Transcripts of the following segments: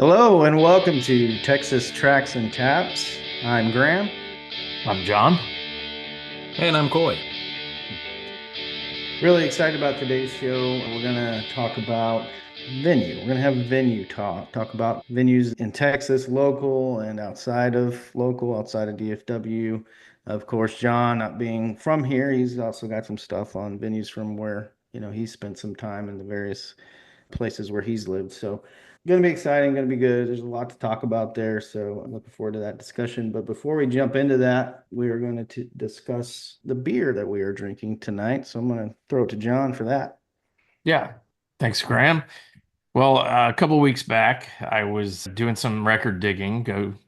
Hello and welcome to Texas Tracks and Taps. I'm Graham. I'm John. And I'm Coy. Really excited about today's show. We're going to talk about venue. We're going to have a venue talk about venues in Texas, local and outside of local, outside of DFW. Of course, John, not being from here, he's also got some stuff on venues from where, he spent some time in the various places where he's lived. So going to be exciting, going to be good. There's a lot to talk about there. So I'm looking forward to that discussion. But before we jump into that, we are going to discuss the beer that we are drinking tonight. So I'm going to throw it to John for that. Yeah, thanks, Graham. Well, a couple of weeks back, I was doing some record digging,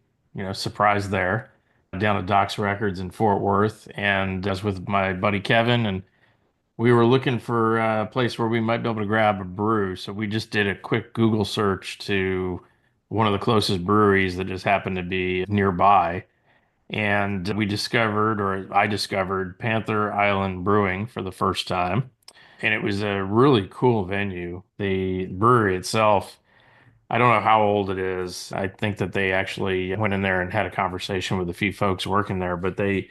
surprise there, down at Doc's Records in Fort Worth. And I was with my buddy Kevin, and we were looking for a place where we might be able to grab a brew. So we just did a quick Google search to one of the closest breweries that just happened to be nearby. And we discovered, or I discovered, Panther Island Brewing for the first time. And it was a really cool venue. The brewery itself, I don't know how old it is. I think that they actually went in there and had a conversation with a few folks working there, but they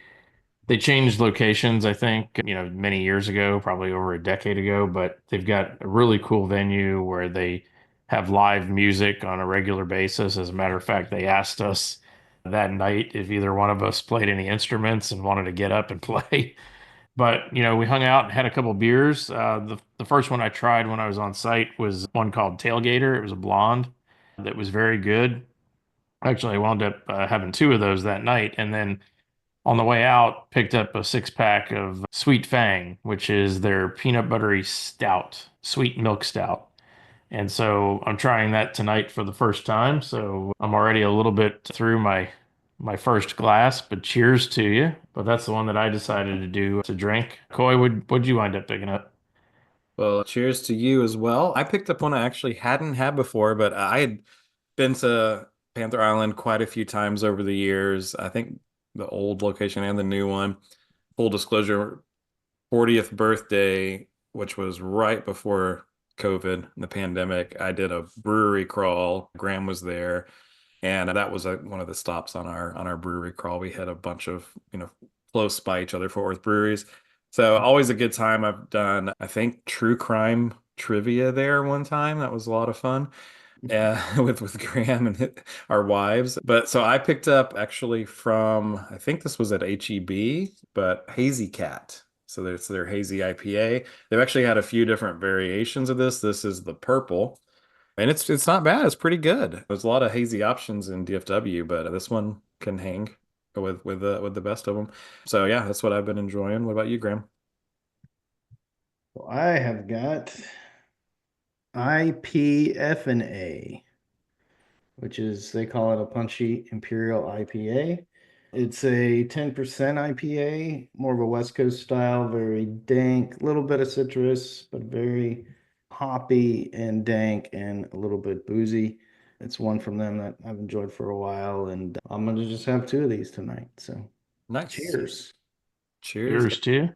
changed locations, I think, many years ago, probably over a decade ago, but they've got a really cool venue where they have live music on a regular basis. As a matter of fact, they asked us that night if either one of us played any instruments and wanted to get up and play. But, we hung out and had a couple beers. The first one I tried when I was on site was one called Tailgater. It was a blonde that was very good. Actually, I wound up having two of those that night. And then on the way out, picked up a six pack of Sweet Fang, which is their peanut buttery stout, sweet milk stout. And so I'm trying that tonight for the first time. So I'm already a little bit through my first glass, but cheers to you. But that's the one that I decided to do to drink. Coy, what'd you wind up picking up? Well, cheers to you as well. I picked up one I actually hadn't had before, but I had been to Panther Island quite a few times over the years. I think the old location and the new one. Full disclosure, 40th birthday, which was right before COVID, the pandemic. I did a brewery crawl. Graham was there, and that was one of the stops on our brewery crawl. We had a bunch of, close by each other Fort Worth breweries. So always a good time. I've done, I think, true crime trivia there one time. That was a lot of fun. With Graham and our wives. But so I picked up actually from, I think this was at HEB, but Hazy Cat. So it's their hazy IPA. They've actually had a few different variations of this. This is the purple, and it's not bad. It's pretty good. There's a lot of hazy options in DFW, but this one can hang with the best of them. So yeah, that's what I've been enjoying. What about you, Graham? So I have got IPF&A, which is they call it a punchy imperial IPA. It's a 10% IPA, more of a West Coast style, very dank, a little bit of citrus, but very hoppy and dank and a little bit boozy. It's one from them that I've enjoyed for a while, and I'm gonna just have two of these tonight. So Nice. cheers. Cheers. Cheers to you.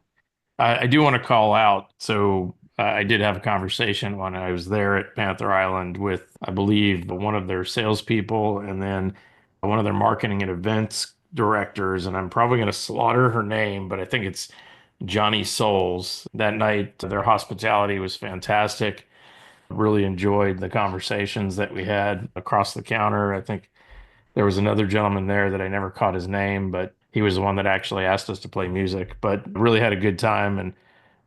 I do want to call out. So I did have a conversation when I was there at Panther Island with, I believe, one of their salespeople and then one of their marketing and events directors. And I'm probably going to slaughter her name, but I think it's Johnny Souls. That night, their hospitality was fantastic. Really enjoyed the conversations that we had across the counter. I think there was another gentleman there that I never caught his name, but he was the one that actually asked us to play music. But really had a good time and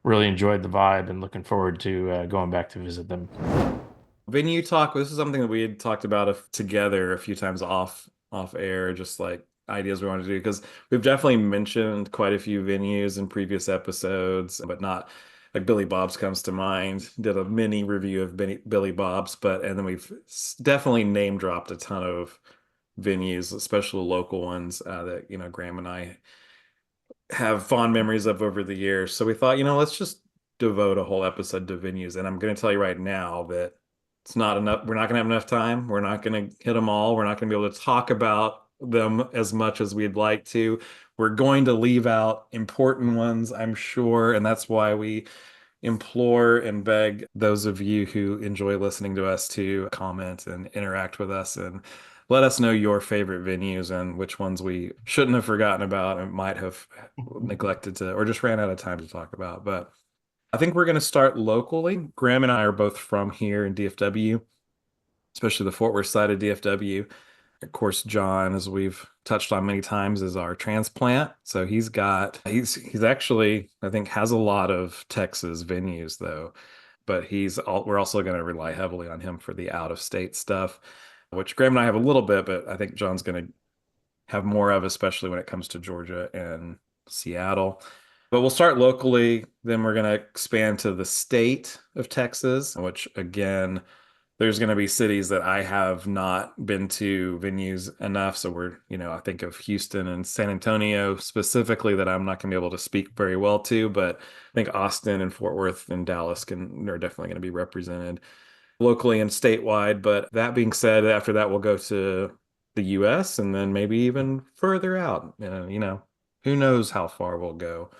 really enjoyed the vibe and looking forward to going back to visit them. Venue talk, this is something that we had talked about together a few times off air, just like ideas we want to do, because we've definitely mentioned quite a few venues in previous episodes, but not like Billy Bob's comes to mind. Did a mini review of Billy Bob's, but and then we've definitely name dropped a ton of venues, especially local ones that Graham and I have fond memories of over the years. So we thought, let's just devote a whole episode to venues. And I'm going to tell you right now that it's not enough. We're not going to have enough time. We're not going to hit them all. We're not going to be able to talk about them as much as we'd like to. We're going to leave out important ones, I'm sure. And that's why we implore and beg those of you who enjoy listening to us to comment and interact with us and let us know your favorite venues and which ones we shouldn't have forgotten about and might have neglected to or just ran out of time to talk about. But I think we're going to start locally. Graham and I are both from here in DFW, especially the Fort Worth side of DFW. Of course, John, as we've touched on many times, is our transplant. So he's actually, I think, has a lot of Texas venues though, but we're also going to rely heavily on him for the out of state stuff, which Graham and I have a little bit, but I think John's going to have more of, especially when it comes to Georgia and Seattle. But we'll start locally, then we're going to expand to the state of Texas, which again, there's going to be cities that I have not been to venues enough. So I think of Houston and San Antonio specifically that I'm not going to be able to speak very well to, but I think Austin and Fort Worth and Dallas are definitely going to be represented locally and statewide. But that being said, after that, we'll go to the US and then maybe even further out. Who knows how far we'll go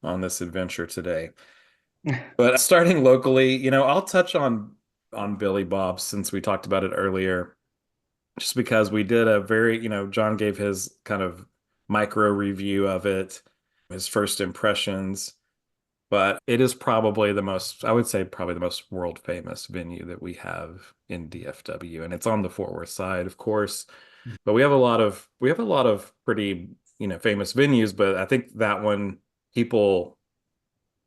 on this adventure today. But starting locally, I'll touch on Billy Bob since we talked about it earlier, just because we did a very, John gave his kind of micro review of it, his first impressions, but it is probably I would say probably the most world famous venue that we have in DFW, and it's on the Fort Worth side, of course. But we have a lot of pretty, famous venues, but I think that one people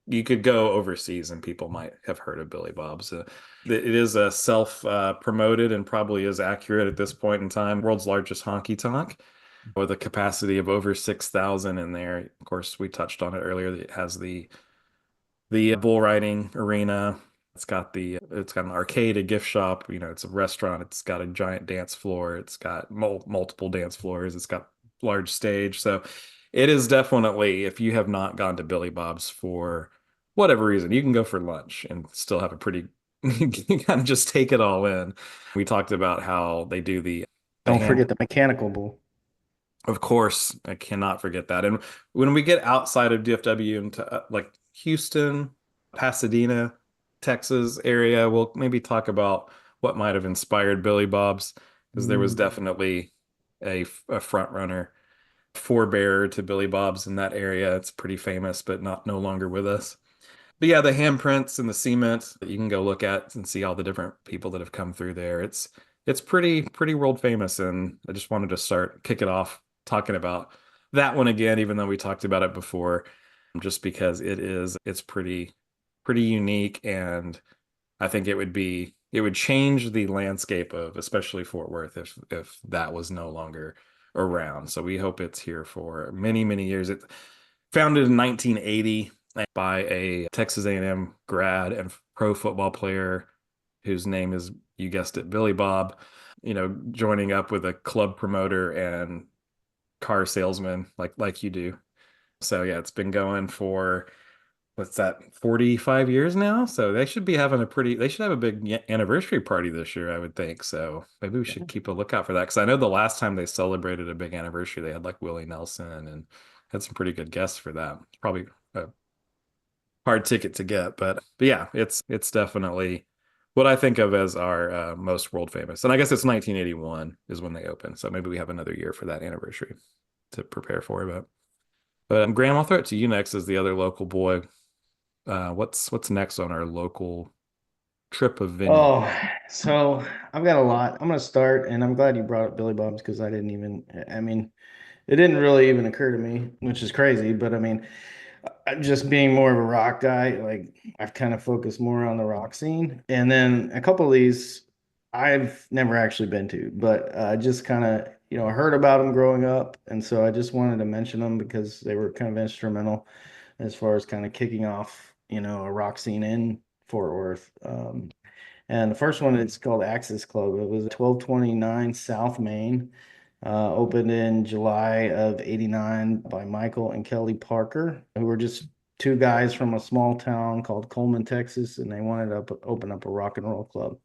you could go overseas and people might have heard of Billy Bob's. It is a self promoted and probably is accurate at this point in time. World's largest honky tonk with a capacity of over 6,000 in there. Of course, we touched on it earlier. It has the bull riding arena. It's got an arcade, a gift shop. It's a restaurant. It's got a giant dance floor. It's got multiple dance floors. It's got large stage. So it is definitely, if you have not gone to Billy Bob's for whatever reason, you can go for lunch and still have a pretty, you kind of just take it all in. We talked about how they do the Don't ham. forget the mechanical bull. Of course, I cannot forget that. And when we get outside of DFW into like Houston, Pasadena, Texas area, we'll maybe talk about what might have inspired Billy Bob's, because there was Mm. definitely a front runner, forebearer to Billy Bob's in that area. It's pretty famous, but not no longer with us. But yeah, the handprints and the cement that you can go look at and see all the different people that have come through there. It's pretty world famous, and I just wanted to kick it off talking about that one again, even though we talked about it before, just because it's pretty unique, and I think it would change the landscape of especially Fort Worth if that was no longer around. So we hope it's here for many, many years. It founded in 1980 by a Texas A&M grad and pro football player whose name is, you guessed it, Billy Bob, joining up with a club promoter and car salesman like you do. So yeah, it's been going for what's that, 45 years now? So they should have a big anniversary party this year, I would think. So maybe we should keep a lookout for that. Because I know the last time they celebrated a big anniversary, they had like Willie Nelson and had some pretty good guests for that. Probably a hard ticket to get, but yeah, it's definitely what I think of as our most world famous. And I guess it's 1981 is when they opened. So maybe we have another year for that anniversary to prepare for. But Graham, I'll throw it to you next as the other local boy. What's next on our local trip of venue? Oh, so I've got a lot. I'm gonna start, and I'm glad you brought up Billy Bob's because I mean, it didn't really even occur to me, which is crazy. But I mean, just being more of a rock guy, like I've kind of focused more on the rock scene. And then a couple of these I've never actually been to, but just kind of, heard about them growing up. And so I just wanted to mention them because they were kind of instrumental as far as kind of kicking off, a rock scene in Fort Worth. And the first one, it's called Axis Club. It was 1229 South Main. Opened in July of '89 by Michael and Kelly Parker, who were just two guys from a small town called Coleman, Texas, and they wanted to open up a rock and roll club.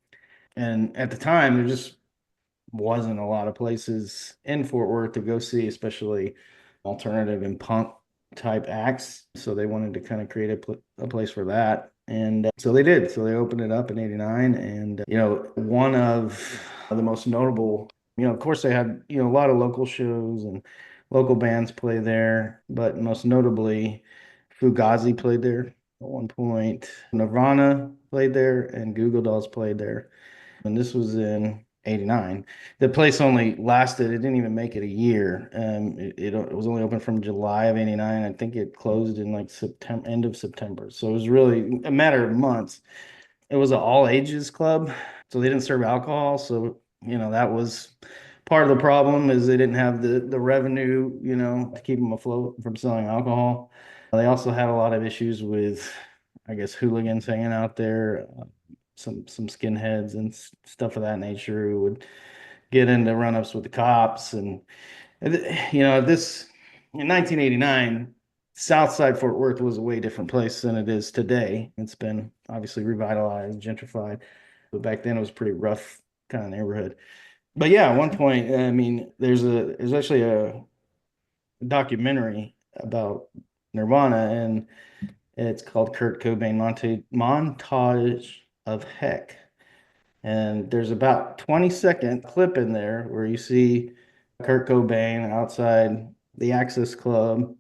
And at the time, there just wasn't a lot of places in Fort Worth to go see, especially alternative and punk type acts. So they wanted to kind of create a place for that. And so they did. So they opened it up in 89. And, one of the most notable, of course, they had, a lot of local shows and local bands play there. But most notably, Fugazi played there at one point. Nirvana played there and Google Dolls played there. And this was in 89. The place only lasted, it didn't even make it a year. It was only open from July of 89. I think it closed in like September, end of September. So it was really a matter of months. It was an all ages club, so they didn't serve alcohol. So, that was part of the problem is they didn't have the revenue, to keep them afloat from selling alcohol. They also had a lot of issues with, I guess, hooligans hanging out there, some skinheads and stuff of that nature who would get into run-ups with the cops. And this in 1989, Southside Fort Worth was a way different place than it is today. It's been obviously revitalized, gentrified, but back then it was a pretty rough kind of neighborhood. But yeah, at one point, I mean, there's actually a documentary about Nirvana, and it's called Kurt Cobain Montage of Heck. And there's about 20-second clip in there where you see Kurt Cobain outside the Access Club,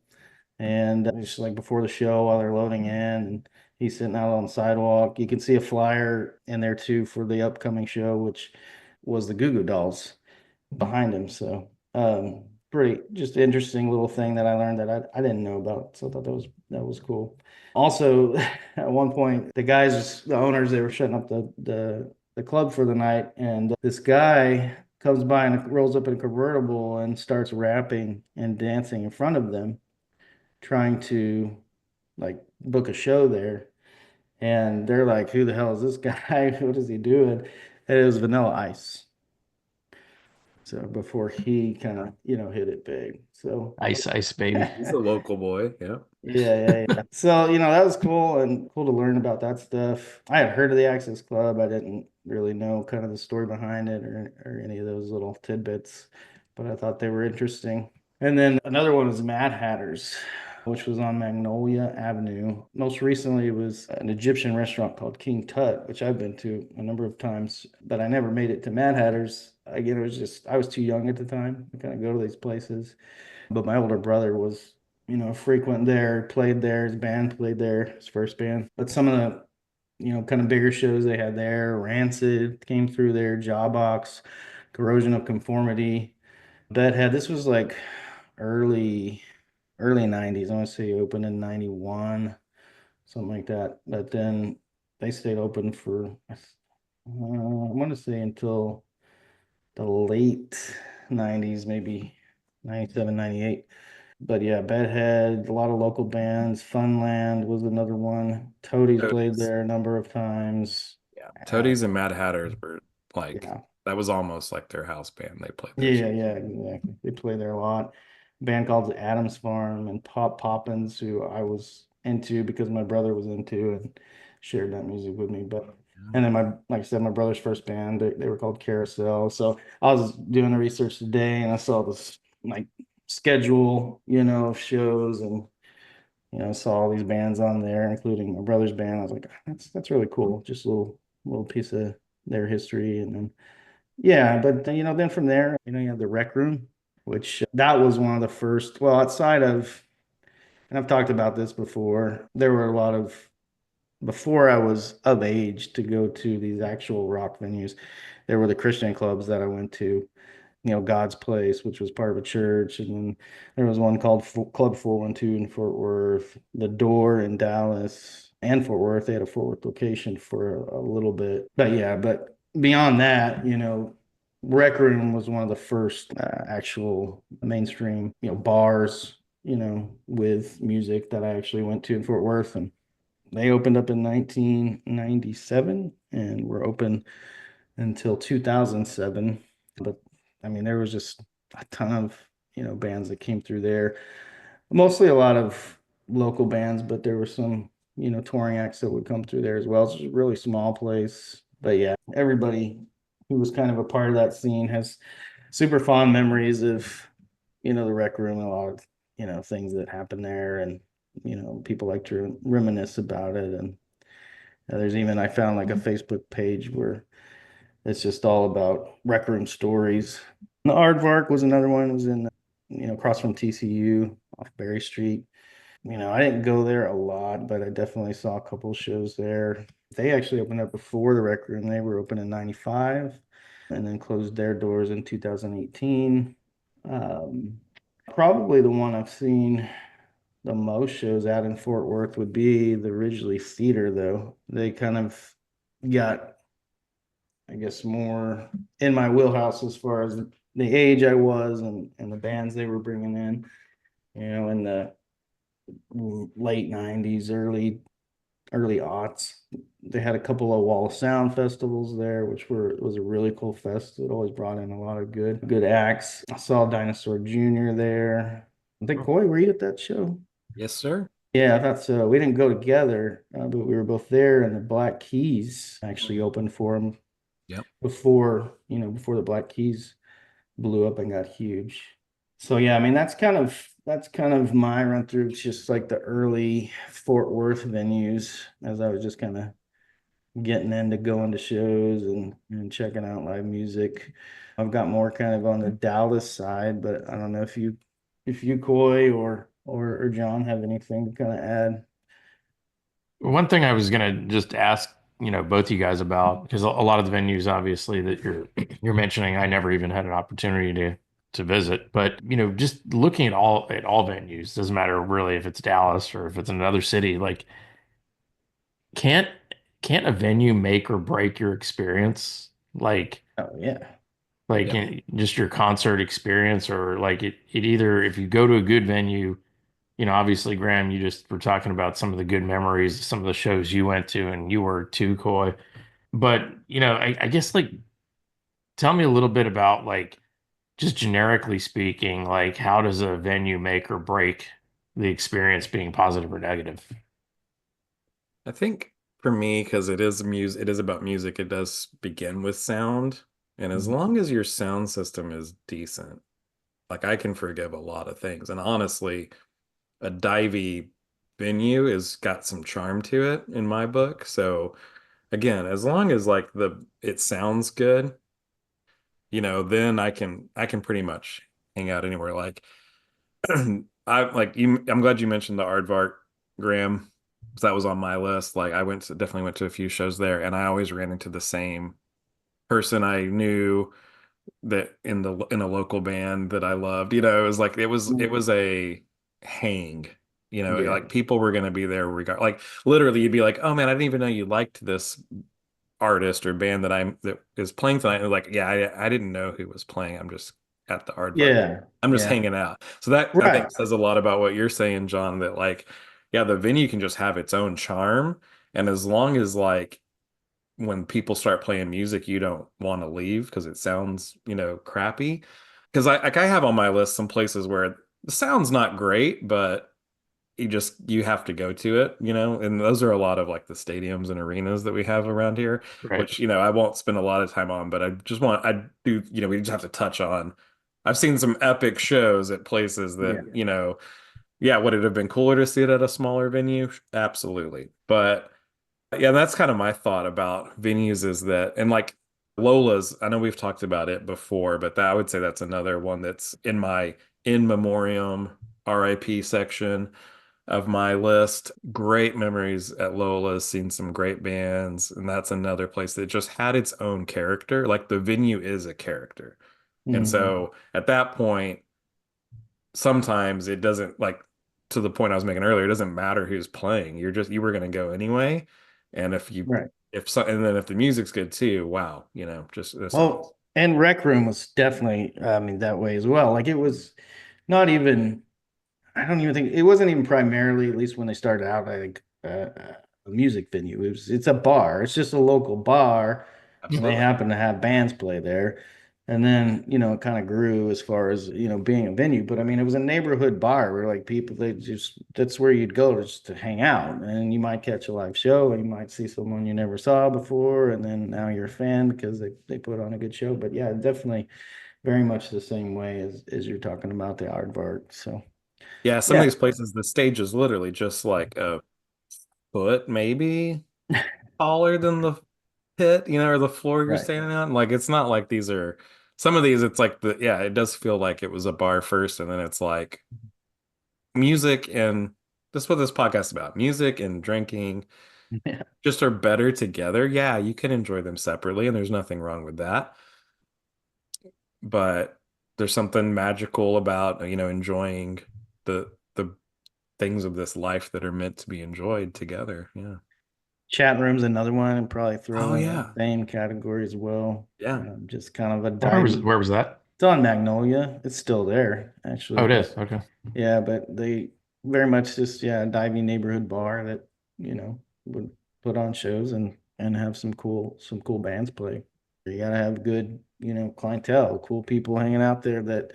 and just like before the show while they're loading in, and he's sitting out on the sidewalk. You can see a flyer in there too for the upcoming show, which was the Goo Goo Dolls behind him. So pretty just interesting little thing that I learned that I didn't know about. So I thought that was cool. Also, at one point, the owners, they were shutting up the club for the night, and this guy comes by and rolls up in a convertible and starts rapping and dancing in front of them, trying to like book a show there. And they're like, "Who the hell is this guy? What is he doing?" And it was Vanilla Ice. So before he kind of, hit it big. So Ice Ice Baby. He's a local boy. Yeah. yeah. So, that was cool and cool to learn about that stuff. I had heard of the Access Club. I didn't really know kind of the story behind it or any of those little tidbits, but I thought they were interesting. And then another one was Mad Hatters, which was on Magnolia Avenue. Most recently, it was an Egyptian restaurant called King Tut, which I've been to a number of times, but I never made it to Mad Hatters. Again, I was too young at the time to kind of go to these places. But my older brother was, frequent there, played there, his band played there, his first band. But some of the, kind of bigger shows they had there, Rancid came through there, Jawbox, Corrosion of Conformity, Bedhead. This was like early early 90s. I want to say opened in 91, something like that. But then they stayed open for, I want to say until the late 90s, maybe 97, 98. But yeah, Bedhead, a lot of local bands. Funland was another one. Toadies played Toadies. there a number of times. Yeah. Toadies and Mad Hatters were like, Yeah. that was almost like their house band. They played their Yeah, exactly. They play there a lot. A band called the Adams Farm and Pop Poppins, who I was into because my brother was into and shared that music with me. But and then like I said, my brother's first band, they were called Carousel. So I was doing the research today and I saw this like schedule, of shows, and saw all these bands on there, including my brother's band. I was like, that's really cool. Just a little piece of their history. And then yeah, but then from there, you have the Rec Room, which that was one of the first, well, outside of, and I've talked about this before, there were a lot of, before I was of age to go to these actual rock venues, there were the Christian clubs that I went to, God's Place, which was part of a church. And then there was one called Club 412 in Fort Worth, The Door in Dallas and Fort Worth. They had a Fort Worth location for a little bit. But yeah, but beyond that, Rec Room was one of the first actual mainstream, bars, with music that I actually went to in Fort Worth. And they opened up in 1997 and were open until 2007. But I mean, there was just a ton of, bands that came through there. Mostly a lot of local bands, but there were some, touring acts that would come through there as well. It's just a really small place. But yeah, everybody who was kind of a part of that scene has super fond memories of, the Rec Room and a lot of, things that happen there, and people like to reminisce about it. And there's even I found like a Facebook page where it's just all about rec room stories. The Aardvark was another one. It was in across from TCU off Berry Street. I didn't go there a lot, but I definitely saw a couple shows there. They actually opened up before the Rec Room. They were open in 95 and then closed their doors in 2018. Um, Probably the one I've seen the most shows out in Fort Worth would be the Ridgely Theater, though. They kind of got, I guess, more in my wheelhouse as far as the age I was and the bands they were bringing in the late 90s, early aughts. They had a couple of Wall of Sound festivals there, which was a really cool fest. It always brought in a lot of good acts. I saw Dinosaur Jr. there. I think, Coy, were you at that show? Yes, sir. Yeah, I thought so. We didn't go together, but we were both there, and the Black Keys actually opened for them Yep. before the Black Keys blew up and got huge. So yeah, I mean that's kind of my run through. It's just like the early Fort Worth venues as I was just kind of getting into going to shows and checking out live music. I've got more kind of on the Dallas side, but I don't know if you Coy or John have anything to kind of add. One thing I was gonna just ask, both you guys about, because a lot of the venues obviously that you're mentioning, I never even had an opportunity to visit. But just looking at all venues, doesn't matter really if it's Dallas or if it's another city, like can't can't a venue make or break your experience? Oh yeah. Like Yep. just your concert experience, or like it either if you go to a good venue, obviously, Graham, you just were talking about some of the good memories, some of the shows you went to, and you were too, Coy. But, I guess like tell me a little bit about like just generically speaking, like how does a venue make or break the experience being positive or negative? I think for me, because it is about music, it does begin with sound. And as Mhm. long as your sound system is decent, like I can forgive a lot of things. And honestly, a divey venue is got some charm to it in my book. So again, as long as like the it sounds good, then I can pretty much hang out anywhere. Like I'm glad you mentioned the Aardvark, Graham, 'cause that was on my list. Like definitely went to a few shows there, and I always ran into the same person I knew that in a local band that I loved. It was like it was a hang. Yeah. Like people were gonna be there regard. Like literally, you'd be like, "Oh man, I didn't even know you liked this artist or band that is playing tonight." And like, yeah, I didn't know who was playing. I'm just at the Aardvark. Yeah. I'm just Yeah. hanging out. So that I Right. think says a lot about what you're saying, John, that like, yeah, the venue can just have its own charm. And as long as like when people start playing music, you don't want to leave because it sounds, crappy. Because I have on my list some places where the sound's not great, but you have to go to it, and those are a lot of like the stadiums and arenas that we have around here, Right. which, I won't spend a lot of time on, but I do, we just have to touch on. I've seen some epic shows at places that, Yeah. yeah, would it have been cooler to see it at a smaller venue? Absolutely. But yeah, that's kind of my thought about venues is that, and like Lola's, I know we've talked about it before, but I would say that's another one that's in my in memoriam RIP section of my list. Great memories at Lola's, seen some great bands, and that's another place that just had its own character. Like the venue is a character. And Mhm. so at that point, sometimes it doesn't like to the point I was making earlier, it doesn't matter who's playing. You were going to go anyway. And Right. and then if the music's good too, wow, just this one. Well, and Rec Room was definitely, I mean, that way as well. Like it was not even, I don't even think it wasn't even primarily, at least when they started out, I think, a music venue. It's a bar. It's just a local bar, and they Absolutely. happen to have bands play there. And then, it kind of grew as far as, being a venue. But I mean, it was a neighborhood bar where like people, that's where you'd go just to hang out. And you might catch a live show and you might see someone you never saw before. And then now you're a fan because they put on a good show. But yeah, definitely very much the same way as you're talking about the aardvark. So. Yeah, some of Yeah, these places, the stage is literally just like a foot, maybe taller than the pit, or the floor you're right. standing on. Like it's not like these are some of these, it's like yeah, it does feel like it was a bar first, and then it's like music and that's what this podcast is about. Music and drinking Yeah. just are better together. Yeah, you can enjoy them separately, and there's nothing wrong with that. But there's something magical about, enjoying the things of this life that are meant to be enjoyed together. Yeah. Chat room's another one, and probably Oh throw in that yeah. same category as well. Yeah. Just kind of a Where divey. was that? It's on Magnolia. It's still there, actually, Oh, it but is. Okay. yeah, but they very much just a divey neighborhood bar that would put on shows and have some cool bands play. You gotta have good clientele, cool people hanging out there that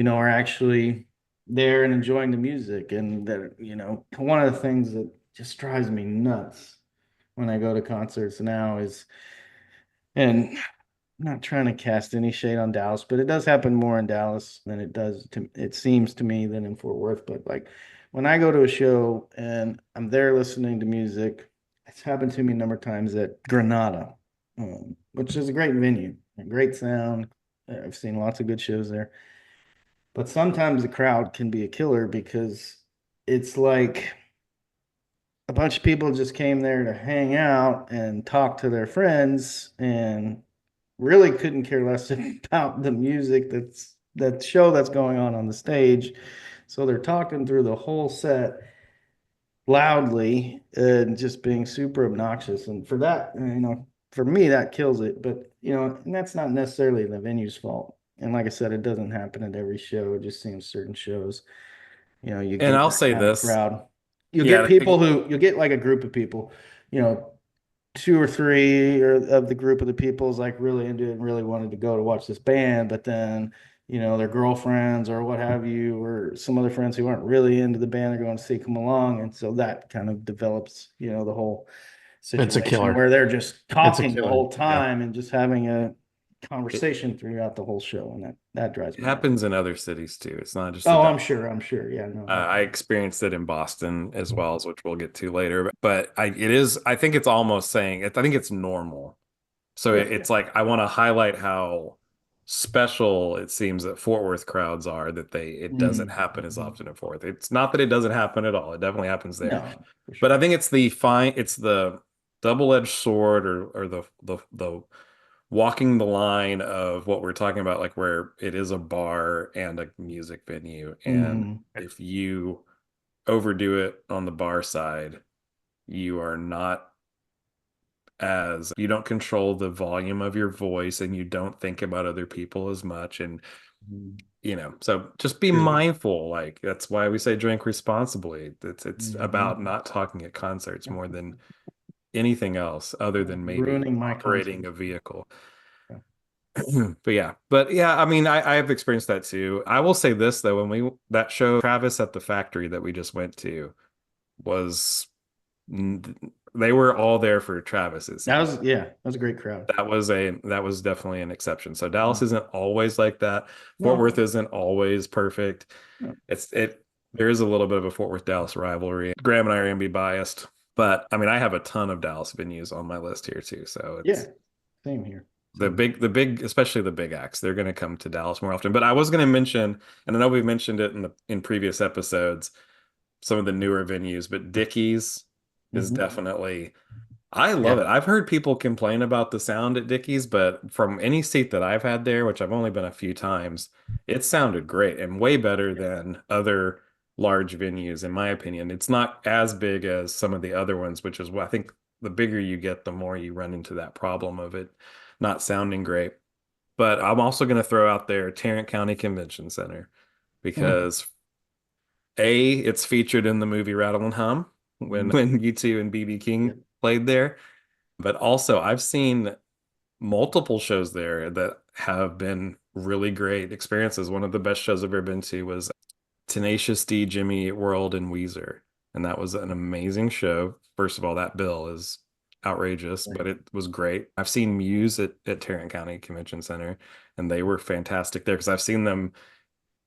are actually there and enjoying the music. And that one of the things that just drives me nuts when I go to concerts now is, and I'm not trying to cast any shade on Dallas, but it does happen more in Dallas than it seems to me, than in Fort Worth. But like when I go to a show and I'm there listening to music, it's happened to me a number of times at Granada, which is a great venue, a great sound. I've seen lots of good shows there. But sometimes the crowd can be a killer because it's like a bunch of people just came there to hang out and talk to their friends and really couldn't care less about the music that show that's going on the stage. So they're talking through the whole set loudly and just being super obnoxious. And for that, for me, that kills it. But, and that's not necessarily the venue's fault. And like I said, it doesn't happen at every show. It just seems certain shows, you And get I'll that say kind of this. crowd. You'll get Yeah, people you'll get like a group of people, you know, two or three or of the group of the people is like really into it and really wanted to go to watch this band, but then their girlfriends or what have you, or some other friends who aren't really into the band are going to see come along, and so that kind of develops the whole It's a situation killer. where they're just It's a talking the killer. whole Yeah. time and just having a it, conversation throughout the whole show, and that drives it me nuts. happens in other cities too. It's not just a Oh, Dallas. I'm sure, yeah, no, I experienced it in Boston as well, as which we'll get to later. But I think it's almost saying, I think it's normal. So sure, yeah. it's like I want to highlight how special it seems that Fort Worth crowds are, that it doesn't Mhm. happen as often in Fort Worth. It's not that it doesn't happen at all. It definitely happens there. No, for But sure. I think it's the double-edged sword, or the walking the line of what we're talking about, like where it is a bar and a music venue. And Hmm. if you overdo it on the bar side, you are not as you don't control the volume of your voice, and you don't think about other people as much. And so just be True. mindful. Like that's why we say drink responsibly. It's about Hmm. not talking at concerts more than anything else, other than maybe Ruining my operating concert. a vehicle. Yeah. But yeah, I mean, I have experienced that too. I will say this though, when we that show Travis at the Factory that we just went to was they were all there for Travis, it That seemed. was yeah, that was a great crowd. That was definitely an exception. So Dallas Yeah. isn't always like that. Fort Worth No, isn't always perfect. no. There is a little bit of a Fort Worth Dallas rivalry. Graham and I are gonna be biased, but I mean I have a ton of Dallas venues on my list here too. So Yeah, it's same here. the Same here. big, especially the big acts. They're gonna come to Dallas more often. But I was gonna mention, and I know we've mentioned it in previous episodes, some of the newer venues, but Dickies is Hmm. definitely I love Yeah. it. I've heard people complain about the sound at Dickies, but from any seat that I've had there, which I've only been a few times, it sounded great and way better than other large venues, in my opinion. It's not as big as some of the other ones, which is what I think the bigger you get, the more you run into that problem of it not sounding great. But I'm also going to throw out there Tarrant County Convention Center Hmm. because it's featured in the movie Rattle and Hum when Hmm. when U2 and BB Yep. King played there. But also, I've seen multiple shows there that have been really great experiences. One of the best shows I've ever been to was Tenacious D, Jimmy Eat World, and Weezer. And that was an amazing show. First of all, that bill is outrageous, but Right. it was great. I've seen Muse at Tarrant County Convention Center, and they were fantastic there because I've seen them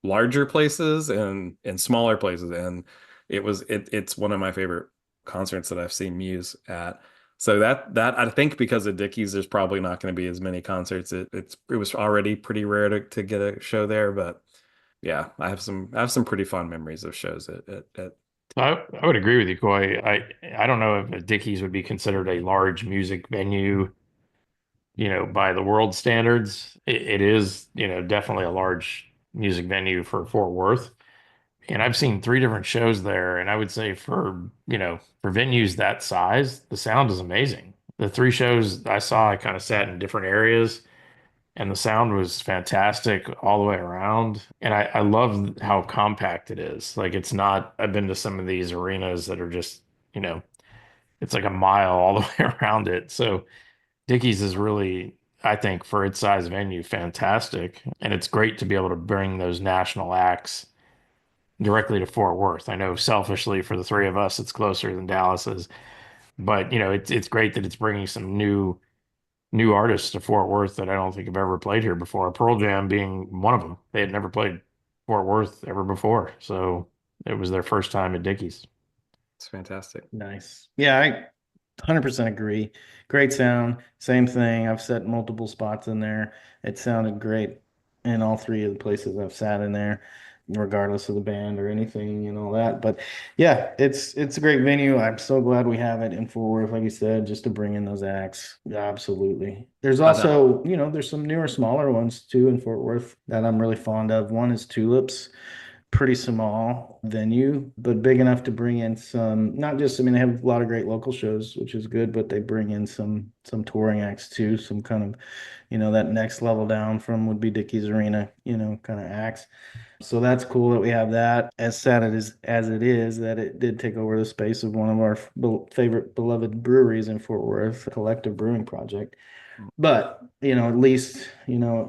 larger places and smaller places. And it's one of my favorite concerts that I've seen Muse at. So that I think because of Dickies, there's probably not going to be as many concerts. It was already pretty rare to get a show there, but yeah, I have some pretty fond memories of shows at I would agree with you, Coy. I don't know if Dickies would be considered a large music venue, by the world standards. It is, definitely a large music venue for Fort Worth. And I've seen three different shows there, and I would say for venues that size, the sound is amazing. The three shows I saw, I kind of sat in different areas, and the sound was fantastic all the way around. And I love how compact it is. Like it's not, I've been to some of these arenas that are just, you know, it's like a mile all the way around it. So Dickies is really, I think, for its size venue, fantastic. And it's great to be able to bring those national acts directly to Fort Worth. I know selfishly for the three of us, it's closer than Dallas is, but it's great that it's bringing some new artists to Fort Worth that I don't think have ever played here before. Pearl Jam being one of them. They had never played Fort Worth ever before, so it was their first time at Dickies. It's fantastic. Nice. Yeah, I 100% agree. Great sound. Same thing. I've set multiple spots in there. It sounded great in all three of the places I've sat in there, regardless of the band or anything and all that. But yeah, it's a great venue. I'm so glad we have it in Fort Worth, like you said, just to bring in those acts. Yeah, absolutely. There's I know. also, there's some newer, smaller ones too in Fort Worth that I'm really fond of. One is Tulips, pretty small venue, but big enough to bring in some, not just, I mean, they have a lot of great local shows, which is good, but they bring in some touring acts too, some kind of, that next level down from would be Dickies Arena, kind of acts. So that's cool that we have that. As sad as it is that it did take over the space of one of our favorite beloved breweries in Fort Worth, Collective Brewing Project. But, at least,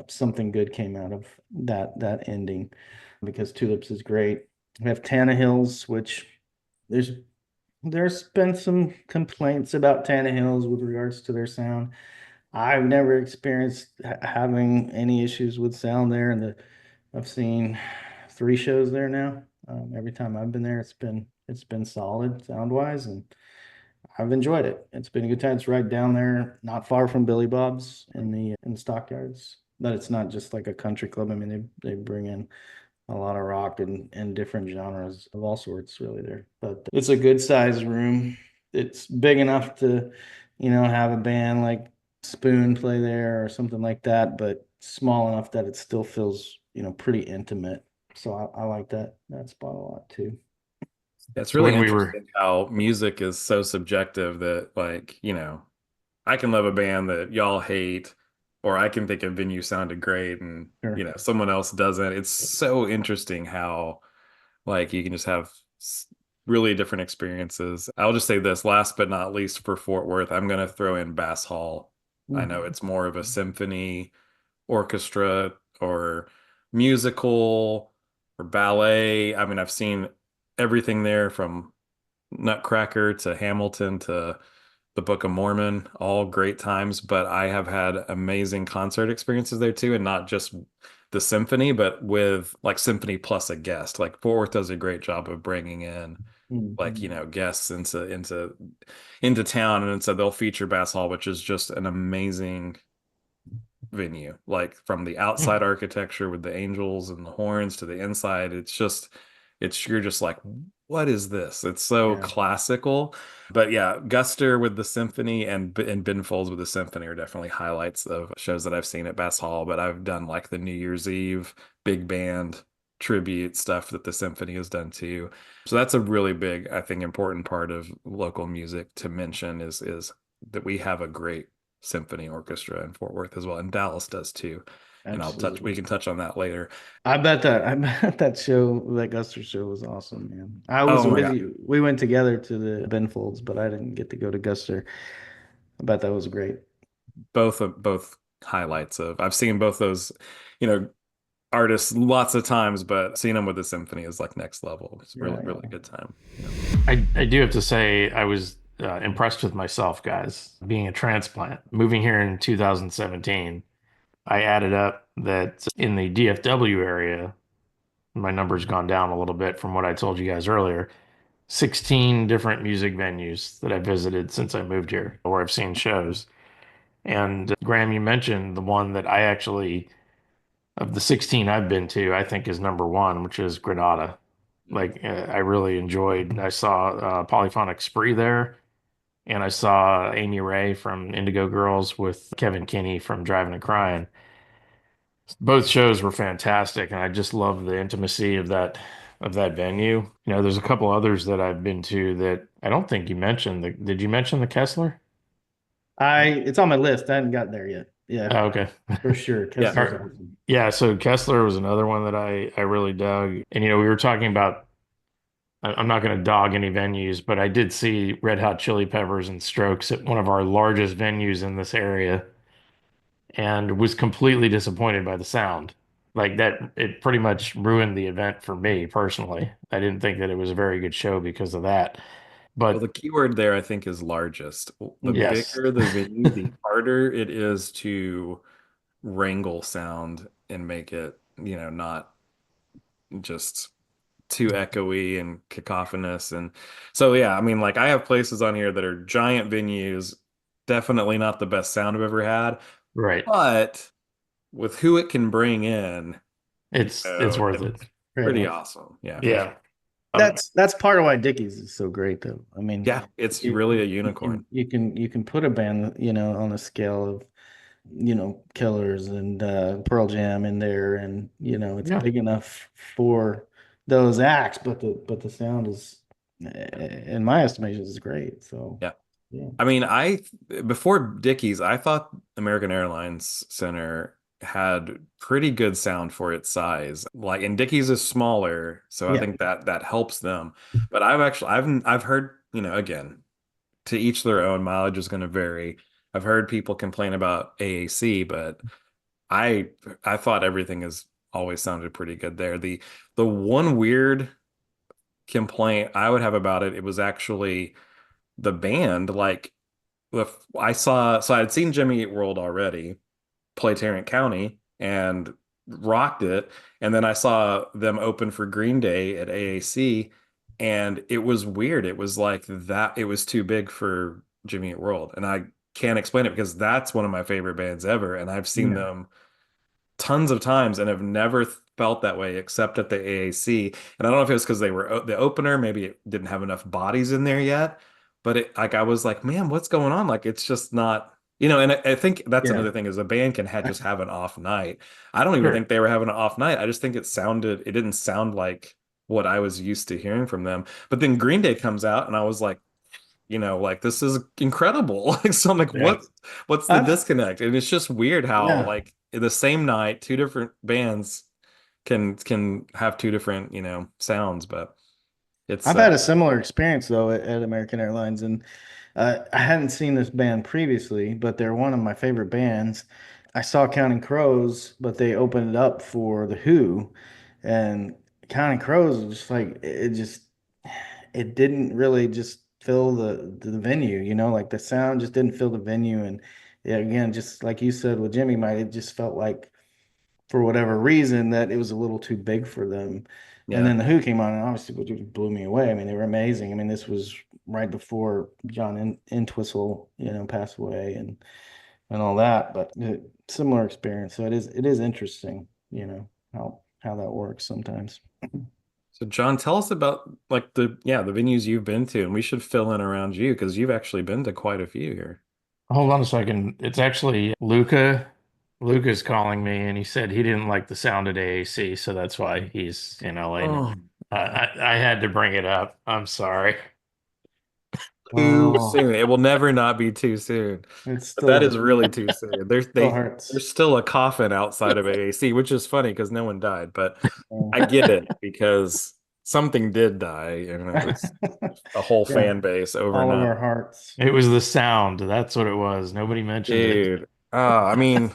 something good came out of that ending because Tulips is great. We have Tannehills, which there's there's been some complaints about Tannehills with regards to their sound. I've never experienced having any issues with sound there, and I've seen three shows there now. Every time I've been there, it's been solid sound wise, and I've enjoyed it. It's been a good time. It's right down there, not far from Billy Bob's in the Stockyards. But it's not just like a country club. I mean, they bring in a lot of rock and different genres of all sorts really there. But it's a good sized room. It's big enough to, have a band like Spoon play there or something like that, but small enough that it still feels, pretty intimate. So I like that spot a lot too. It's So really when we were, interesting how music is so subjective that, like, I can love a band that y'all hate, or I can think a venue sounded great and, Sure. someone else doesn't. It's so interesting how, like, you can just have really different experiences. I'll just say this, last but not least, for Fort Worth, I'm going to throw in Bass Hall. I know Mhm. it's more of a symphony, orchestra, or musical, or ballet. I mean, I've seen everything there from Nutcracker to Hamilton to the Book of Mormon, all great times, but I have had amazing concert experiences there too, and not just the symphony, but with like symphony plus a guest. Like Fort Worth does a great job of bringing in like, Mhm. guests into town, and so they'll feature Bass Hall, which is just an amazing venue. Like from the outside architecture with the angels and the horns to the inside, you're just like, what is this? It's so Yeah, classical. But yeah, Guster with the symphony and Ben Folds with the symphony are definitely highlights of shows that I've seen at Bass Hall. But I've done like the New Year's Eve big band tribute stuff that the symphony has done too. So that's a really big, I think, important part of local music to mention is that we have a great symphony orchestra in Fort Worth as well, and Dallas does too. And we absolutely. can touch on that later. I bet that show, that Guster show was awesome, man. I was Oh my with God. you. We went together to the Ben Folds, but I didn't get to go to Guster. I bet that was great. Both highlights of I've seen both those, you know, artists lots of times, but seeing them with the symphony is like next level. It's Yeah, really, really yeah. good time. I do have to say I was impressed with myself, guys, being a transplant. Moving here in 2017, I added up that in the DFW area, my number's gone down a little bit from what I told you guys earlier. 16 different music venues that I visited since I moved here, where I've seen shows. And Graham, you mentioned the one that I actually, of the 16 I've been to, I think is number one, which is Granada. Like, I really enjoyed, I saw Polyphonic Spree there, and I saw Amy Ray from Indigo Girls with Kevin Kinney from Driving and Crying. Both shows were fantastic, and I just love the intimacy of that venue. You know, there's a couple others that I've been to that I don't think you mentioned. Did you mention the Kessler? It's on my list. I haven't got there yet. Yeah, Oh, okay. for sure. Yeah. Kessler's awesome. Yeah, so Kessler was another one that I really dug. And you know, we were talking about I'm not going to dog any venues, but I did see Red Hot Chili Peppers and Strokes at one of our largest venues in this area and was completely disappointed by the sound. Like that, it pretty much ruined the event for me personally. I didn't think that it was a very good show because of that. Well, the But key word there, I think, is largest. The yes, bigger the venue, the harder it is to wrangle sound and make it, not just too echoey and cacophonous. And so, yeah, I mean, like I have places on here that are giant venues, definitely not the best sound I've ever had, right. but with who it can bring in, It's worth it. it's Right pretty on. awesome. Yeah. Yeah. That's part of why Dickies is so great, though. I mean, Yeah, it's you, really a you unicorn. can put a band, on a scale of, Killers and Pearl Jam in there, and it's Yeah. big enough for those acts, but the sound is, in my estimation, is great. So Yeah. yeah, I mean, before Dickies, I thought American Airlines Center had pretty good sound for its size. Like, and Dickies is smaller, so I yeah, think that helps them. But I've heard, again, to each their own, mileage is going to vary. I've heard people complain about AAC, but I I thought everything has always sounded pretty good there. The one weird complaint I would have about it was actually the band. Like so I'd seen Jimmy Eat World already play Tarrant County and rocked it. And then I saw them open for Green Day at AAC, and it was weird. It was like that, it was too big for Jimmy Eat World. And I can't explain it because that's one of my favorite bands ever. And I've seen yeah, them tons of times and have never felt that way except at the AAC. And I don't know if it was because they were the opener, maybe it didn't have enough bodies in there yet, but I was like, man, what's going on? Like it's just not, and I think that's yeah. another thing is a band can just have an off night. I don't even Sure. think they were having an off night. I just think it didn't sound like what I was used to hearing from them. But then Green Day comes out and I was like, like this is incredible. Like, so I'm like, Yeah. what's the I've disconnect? And it's just weird how yeah. like in the same night, two different bands can have two different, sounds, but it's I've had a similar experience though at American Airlines, and I hadn't seen this band previously, but they're one of my favorite bands. I saw Counting Crows, but they opened it up for the Who, and Counting Crows was just like it didn't really just fill the venue, like the sound just didn't fill the venue, and yeah, again, just like you said with Jimmy, Mike, it just felt like for whatever reason that it was a little too big for them. And yeah. then the Who came on, and obviously it blew me away. I mean, they were amazing. I mean, this was right before John Entwistle, passed away and all that. But similar experience. So it is interesting, how that works sometimes. So John, tell us about like the venues you've been to, and we should fill in around you because you've actually been to quite a few here. Hold on a second. It's actually Luca. Luca's calling me, and he said he didn't like the sound at AAC, so that's why he's in LA now. Oh, I had to bring it up. I'm sorry. too Oh, soon. It will never not be too soon. it But that still is really too soon. still hurts. There's still a coffin outside of AAC, which is funny because no one died. But I Yeah. get it because something did die, and it was a whole Yeah, fan base all of overnight. our hearts. It was the sound. That's what it was. Nobody mentioned it. Dude, I mean,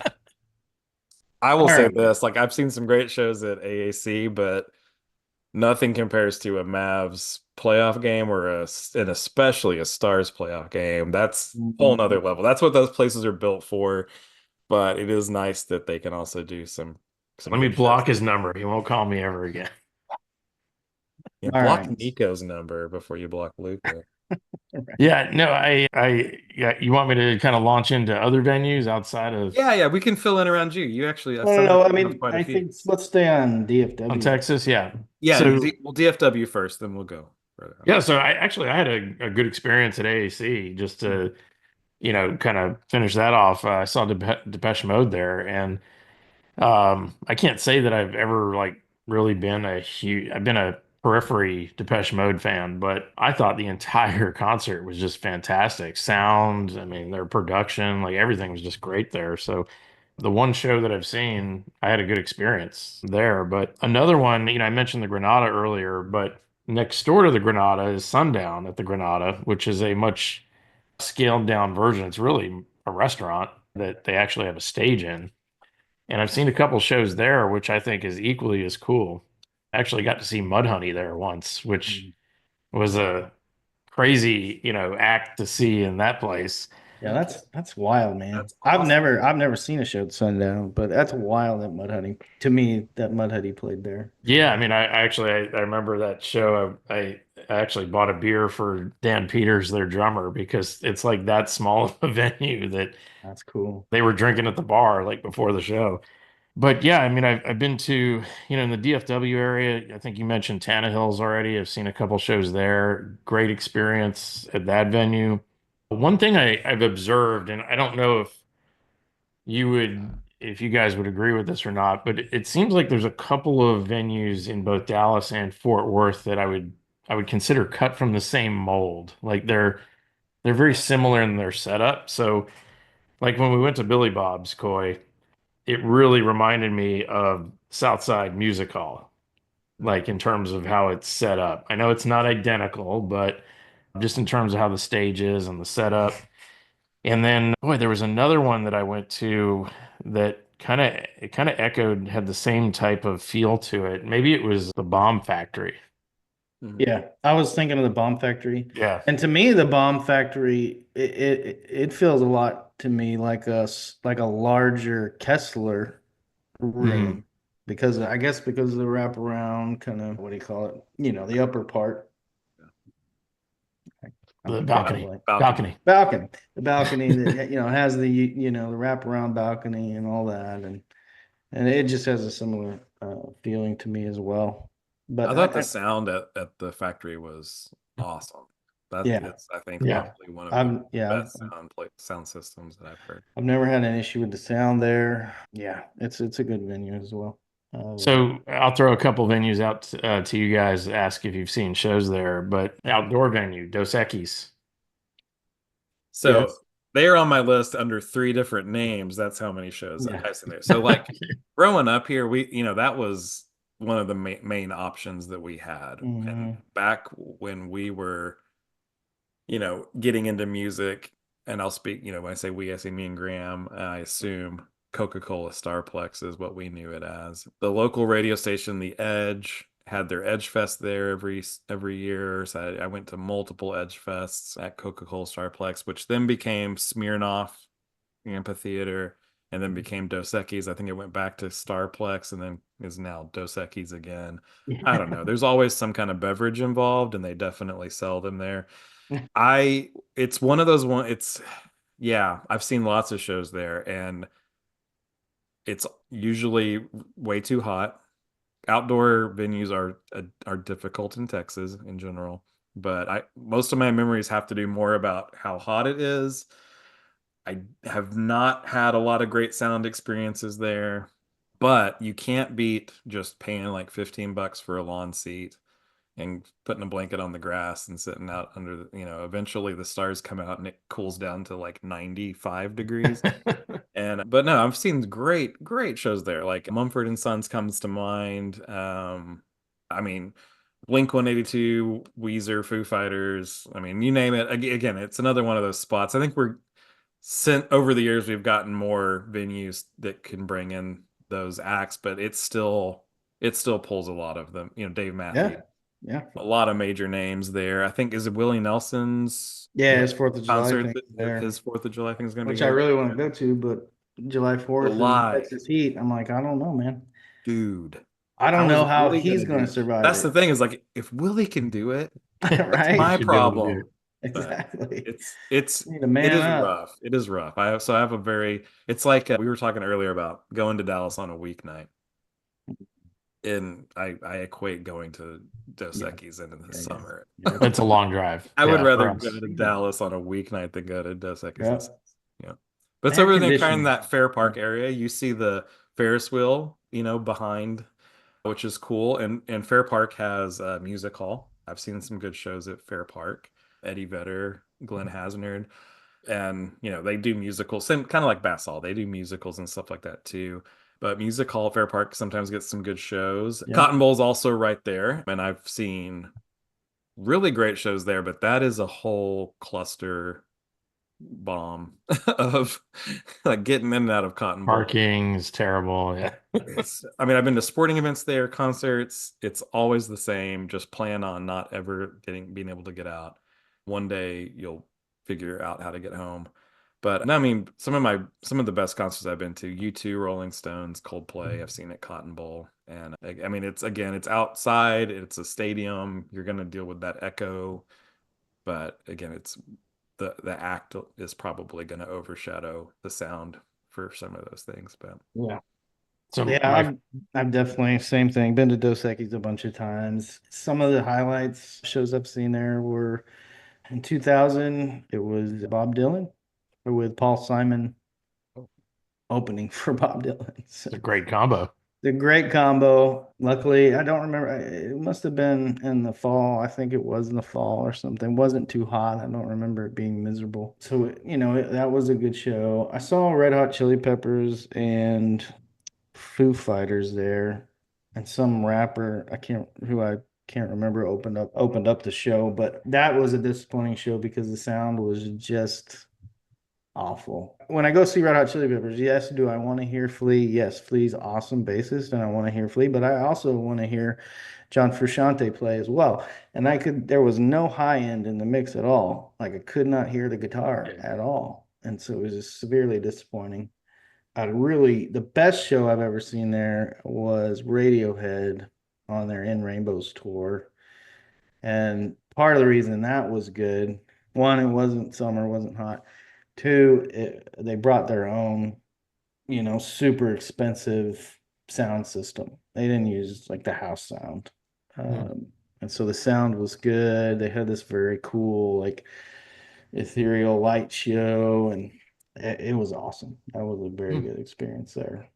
I will All say right. this: like I've seen some great shows at AAC, but nothing compares to a Mavs playoff game or and especially a Stars playoff game. That's a whole nother Mhm. level. That's what those places are built for. But it is nice that they can also do some Let me good shows. block his number. He won't call me ever again. Yeah, All block right. Nico's number before you block Luca. Yeah, no, yeah, you want me to kind of launch into other venues outside of Yeah, yeah, we can fill in around you. You actually, No, no, sounds like no. I you have mean, quite a I few. think let's stay on on DFW. Texas? Yeah. Yeah, So Well, DFW first, then we'll go further on. yeah, so I had a good experience at AAC just to, kind of finish that off. I saw Depeche Mode there, and I can't say that I've ever like really been I've been a periphery Depeche Mode fan, but I thought the entire concert was just fantastic. Sound, I mean, their production, like everything was just great there. So the one show that I've seen, I had a good experience there. But another one, I mentioned the Granada earlier, but next door to the Granada is Sundown at the Granada, which is a much scaled down version. It's really a restaurant that they actually have a stage in. And I've seen a couple shows there, which I think is equally as cool. I actually got to see Mudhoney there once, which Mm. was a crazy, act to see in that place. Yeah, that's wild, man. That's I've awesome. never I've never seen a show at Sundown, but that's wild that Mudhoney to me that Mudhoney played there. Yeah, I mean, I remember that show. I actually bought a beer for Dan Peters, their drummer, because it's like that small of a venue that That's cool. they were drinking at the bar like before the show. But yeah, I mean, I've been to, in the DFW area. I think you mentioned Tannehill's already. I've seen a couple shows there. Great experience at that venue. One thing I've observed, and I don't know if you guys would agree with this or not, but it seems like there's a couple of venues in both Dallas and Fort Worth that I would consider cut from the same mold. Like they're very similar in their setup. So like when we went to Billy Bob's Coy, it really reminded me of Southside Music Hall, like in terms of how it's set up. I know it's not identical, but just in terms of how the stage is and the setup. And then, boy, there was another one that I went to that kind of echoed, had the same type of feel to it. Maybe it was the Bomb Factory. Mhm. Yeah, I was thinking of the Bomb Factory, Yeah. and to me, the Bomb Factory it feels a lot to me like like a larger Kessler Hmm. room because I guess because of the wraparound kind of what do you call it? The upper part. The I'm drawing a balcony. blank. Balcony. Balcony. Balcony, the balcony that has the the wraparound balcony and all that, and it just has a similar feeling to me as well. But I thought the I sound at the factory was awesome. That yeah, is, I think, Yeah. probably one of the I'm yeah best sound systems that I've heard. I've never had an issue with the sound there. Yeah, it's a good venue as well. So I'll throw a couple venues out to you guys, ask if you've seen shows there, but outdoor venue, Dos Equis. So yes, they are on my list under three different names. That's how many shows yeah. I've seen there. So like growing up here, that was one of the main options that we had. And Mhm. back when we were, getting into music, and I'll speak, when I say we, I say me and Graham, I assume Coca-Cola Starplex is what we knew it as. The local radio station, The Edge, had their Edge Fest there every year. So I went to multiple Edge Fests at Coca-Cola Starplex, which then became Smirnoff Amphitheater and then became Dos Equis. I think it went back to Starplex and then is now Dos Equis again. I don't know. There's always some kind of beverage involved, and they definitely sell them there. It's one of those yeah, I've seen lots of shows there, and it's usually way too hot. Outdoor venues are difficult in Texas in general, but I most of my memories have to do more about how hot it is. I have not had a lot of great sound experiences there, but you can't beat just paying like 15 bucks for a lawn seat and putting a blanket on the grass and sitting out under eventually the stars come out and it cools down to like 95 degrees. But no, I've seen great shows there. Like Mumford and Sons comes to mind. I mean, Blink 182, Weezer, Foo Fighters. I mean, you name it. Again, it's another one of those spots. I think we're sent over the years, we've gotten more venues that can bring in those acts, but it still pulls a lot of them. Dave Yeah, Matthews, yeah, a lot of major names there. I think is it Willie Nelson's yeah. His Fourth of July concert thing that there, his Fourth of July thing is going to be which I here. really want to go to, but July 4th and July, Texas Heat. I'm like, I don't know, man. dude. I don't how is know how Willie he's gonna going do to it? survive That's the it. thing is like if Willie can do it, what's Right? You my should be able to do problem? it. But Exactly. it's You need to it man is up. rough. It is rough. I have a very it's like we were talking earlier about going to Dallas on a weeknight, and I equate going to Dos Yeah. Equis in the Yeah. Yeah. summer. Yeah. It's a long drive. I would Yeah, for rather go us. to Dallas on a weeknight than go to Dos Equis in the Yeah. summer. Yeah, but it's Air over there kind of in conditioning. that Fair Yeah. Park area. You see the Ferris wheel, behind, which is cool. And Fair Park has a music hall. I've seen some good shows at Fair Park. Eddie Vedder, Glenn Hasnard, and they do musicals, same kind of like Bass Hall. They do musicals and stuff like that too. But Music Hall Fair Park sometimes gets some good shows. Yeah. Cotton Bowl's also right there, and I've seen really great shows there. But that is a whole cluster bomb of like getting in and out of Cotton Bowl. Parking is terrible. Yeah. I mean, I've been to sporting events there, concerts. It's always the same. Just plan on not ever being able to get out. One day you'll figure out how to get home. But no, I mean, some of the best concerts I've been to, U2, Rolling Stones, Coldplay, I've seen at Cotton Bowl. And I mean, it's outside, it's a stadium. You're going to deal with that echo, but again, it's the act is probably going to overshadow the sound for some of those things. But Yeah. So Yeah, I've definitely same thing. Been to Dos Equis a bunch of times. Some of the highlights shows I've seen there were in 2000. It was Bob Dylan with Paul Simon opening for Bob Dylan. So it's a great combo. the great combo. Luckily, I don't remember. It must have been in the fall. I think it was in the fall or something. It wasn't too hot. I don't remember it being miserable. So, that was a good show. I saw Red Hot Chili Peppers and Foo Fighters there, and some rapper I can't remember opened up the show, but that was a disappointing show because the sound was just awful. When I go see Red Hot Chili Peppers, yes, do I want to hear Flea? Yes, Flea's awesome bassist, and I want to hear Flea, but I also want to hear John Frusciante play as well. And there was no high end in the mix at all. Like I could not hear the guitar at all. And so it was just severely disappointing. The best show I've ever seen there was Radiohead on their In Rainbows tour. And part of the reason that was good, one, it wasn't summer, wasn't hot. Two, they brought their own, super expensive sound system. They didn't use like the house sound. Hmm. And so the sound was good. They had this very cool, like ethereal light show, and it was awesome. That was a very Hmm. good experience there.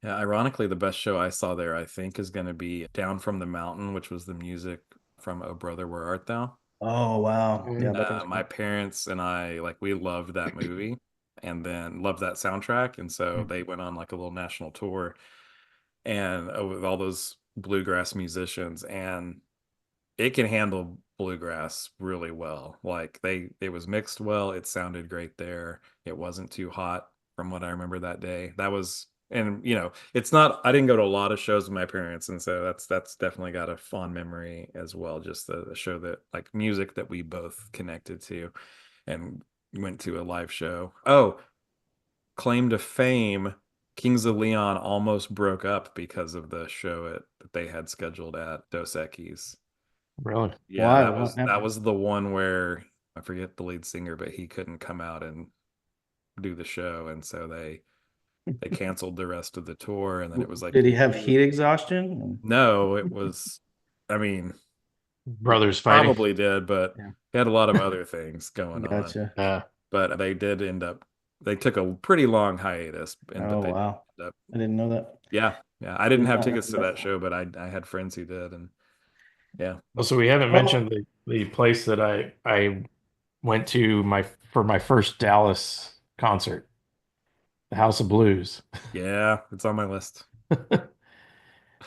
yeah, ironically, the best show I saw there, I think, is going to be Down from the Mountain, which was the music from Oh Brother, Where Art Thou? Oh wow. Yeah, that was My cool. parents and I, like, we loved that movie and then loved that soundtrack. And so they went on like a little national tour and with all those bluegrass musicians. And it can handle bluegrass really well. Like it was mixed well. It sounded great there. It wasn't too hot from what I remember that day. That was and it's not I didn't go to a lot of shows with my parents, and so that's definitely got a fond memory as well. Just the show that like music that we both connected to and went to a live show. Oh, claim to fame, Kings of Leon almost broke up because of the show that they had scheduled at Dos Equis. Really? Yeah, Why? that What was that happened? was the one where I forget the lead singer, but he couldn't come out and do the show, and so they canceled the rest of the tour, and then it was like, Did he have heat exhaustion? no, it was, I mean, Brothers fighting. probably did, but Yeah. he had a lot of other things going on. Gotcha. But they did end up, they took a pretty long hiatus, but Oh they did wow. end up, I didn't know that. yeah, yeah. I didn't Did have not know tickets to that. that show, but I had friends who did, and yeah. Well, so we haven't mentioned Well, the place that I went to for my first Dallas concert, the House of Blues. Yeah, it's on my list.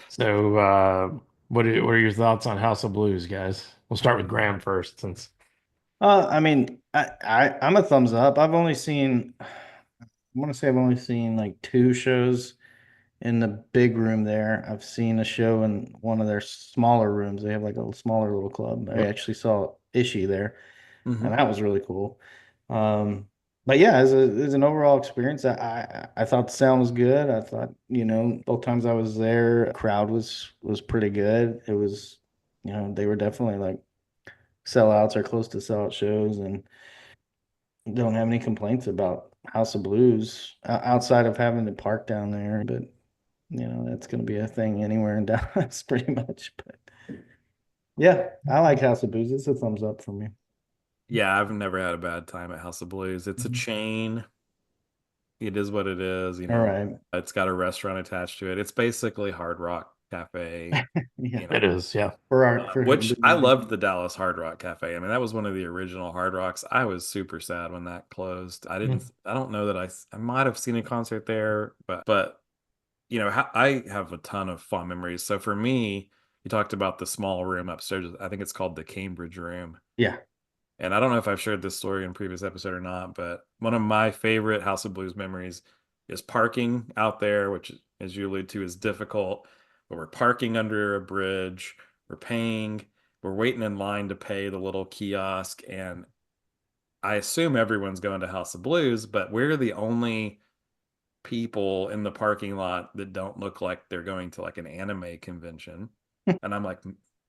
So, what are your thoughts on House of Blues, guys? We'll start with Graham first, since I mean, I'm a thumbs up. I want to say I've only seen like two shows in the big room there. I've seen a show in one of their smaller rooms. They have like a smaller little club. I actually saw Ishii there, and Hmm. that was really cool. Um, But yeah, as an overall experience, I thought the sound was good. I thought, both times I was there, crowd was pretty good. It was, they were definitely like sellouts or close to sellout shows, and don't have any complaints about House of Blues outside of having to park down there. But that's going to be a thing anywhere in Dallas, pretty much. But yeah, I like House of Blues. It's a thumbs up for me. Yeah, I've never had a bad time at House of Blues. It's a Mhm. chain. It is what it is, All right. It's got a restaurant attached to it. It's basically Hard Rock Cafe, Yeah. It is, yeah. For him. which I loved the Dallas Hard Rock Cafe. I mean, that was one of the original Hard Rocks. I was super sad when that closed. I don't know that I might have seen a concert there, but I have a ton of fond memories. So for me, you talked about the small room upstairs. I think it's called the Cambridge Room. Yeah. And I don't know if I've shared this story in a previous episode or not, but one of my favorite House of Blues memories is parking out there, which, as you allude to, is difficult. But we're parking under a bridge, we're paying, we're waiting in line to pay the little kiosk. And I assume everyone's going to House of Blues, but we're the only people in the parking lot that don't look like they're going to like an anime convention. And I'm like,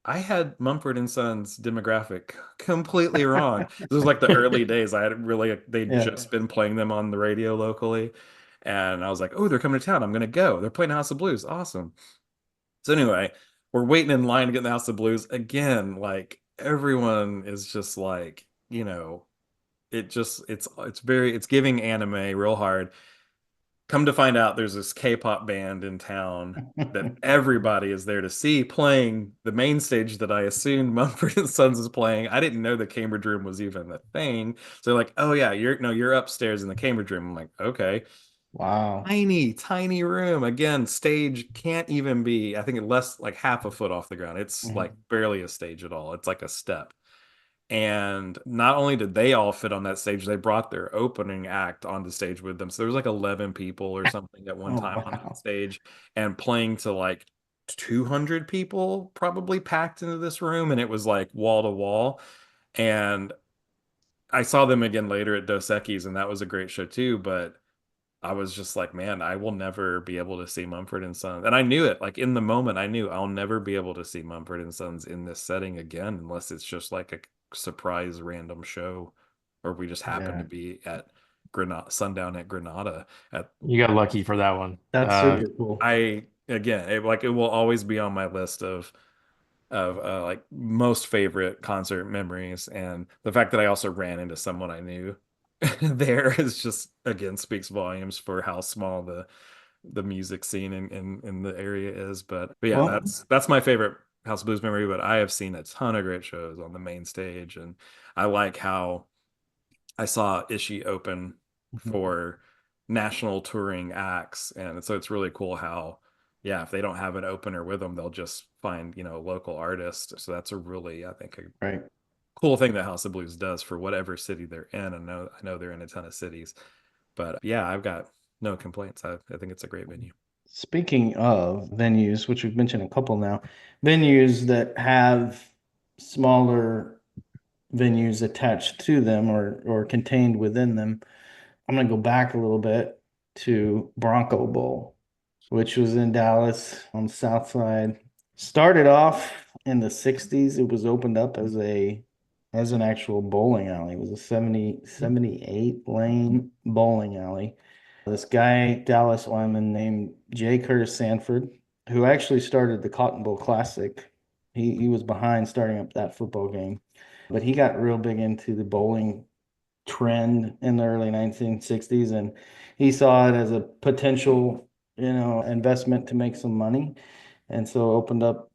I had Mumford and Sons demographic completely wrong. This was like the early days. I had really, they'd Yeah. just been playing them on the radio locally. And I was like, oh, they're coming to town. I'm going to go. They're playing House of Blues. Awesome. So anyway, we're waiting in line to get in the House of Blues. Again, like everyone is just like, it's giving anime real hard. Come to find out, there's this K-pop band in town that everybody is there to see playing the main stage that I assumed Mumford and Sons is playing. I didn't know the Cambridge Room was even a thing. So they're like, "Oh yeah, you're upstairs in the Cambridge Room." I'm like, "Okay." Wow. Tiny, tiny room. Again, stage can't even be, I think, less like half a foot off the ground. It's like Mhm. barely a stage at all. It's like a step. And not only did they all fit on that stage, they brought their opening act on the stage with them. So there was like 11 people or something at one Oh, time on that wow. stage and playing to like 200 people probably packed into this room. And it was like wall to wall. And I saw them again later at Dos Equis, and that was a great show too. But I was just like, man, I will never be able to see Mumford and Sons. And I knew it. Like in the moment, I knew I'll never be able to see Mumford and Sons in this setting again unless it's just like a surprise random show or we just happen to Yeah. be at Granada, sundown at Granada at You got lucky for that one. That's super cool. I again, it will always be on my list of like most favorite concert memories. And the fact that I also ran into someone I knew there is just again speaks volumes for how small the music scene in the area is. But yeah, Well, that's my favorite House of Blues memory. But I have seen a ton of great shows on the main stage, and I like how I saw Ishii open mhm. for national touring acts, and so it's really cool how, yeah, if they don't have an opener with them, they'll just find, a local artist. So that's a really, I think, a Right. cool thing that House of Blues does for whatever city they're in. I know they're in a ton of cities, but yeah, I've got no complaints. I think it's a great venue. Speaking of venues, which we've mentioned a couple now, venues that have smaller venues attached to them or contained within them. I'm going to go back a little bit to Bronco Bowl, which was in Dallas on the south side. Started off in the 60s. It was opened up as an actual bowling alley. It was a 78 lane bowling alley. This guy, Dallas Lyman named J. Curtis Sanford, who actually started the Cotton Bowl Classic. He was behind starting up that football game, but he got real big into the bowling trend in the early 1960s, and he saw it as a potential, investment to make some money, and so opened up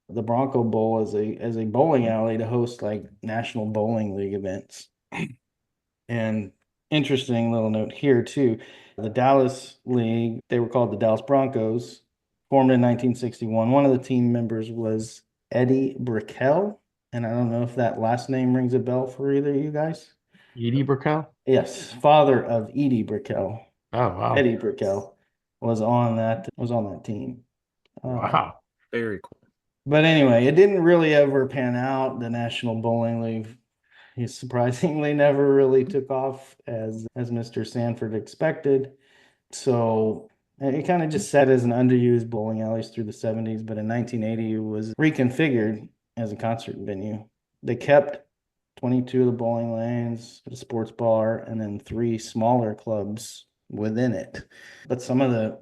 the Bronco Bowl as a bowling alley to host like National Bowling League events. And interesting little note here too, the Dallas League, they were called the Dallas Broncos, formed in 1961. One of the team members was Eddie Brickell, and I don't know if that last name rings a bell for either of you guys. Edie Burkell? Yes, father of Edie Brickell, Oh, wow. Eddie Brickell was on that team. Uh, Wow. Very cool. but anyway, it didn't really ever pan out. The National Bowling League, He surprisingly never really took off as Mr. Sanford expected. So it kind of just sat as an underused bowling alleys through the 70s, but in 1980 it was reconfigured as a concert venue. They kept 22 of the bowling lanes, a sports bar, and then three smaller clubs within it. But some of the,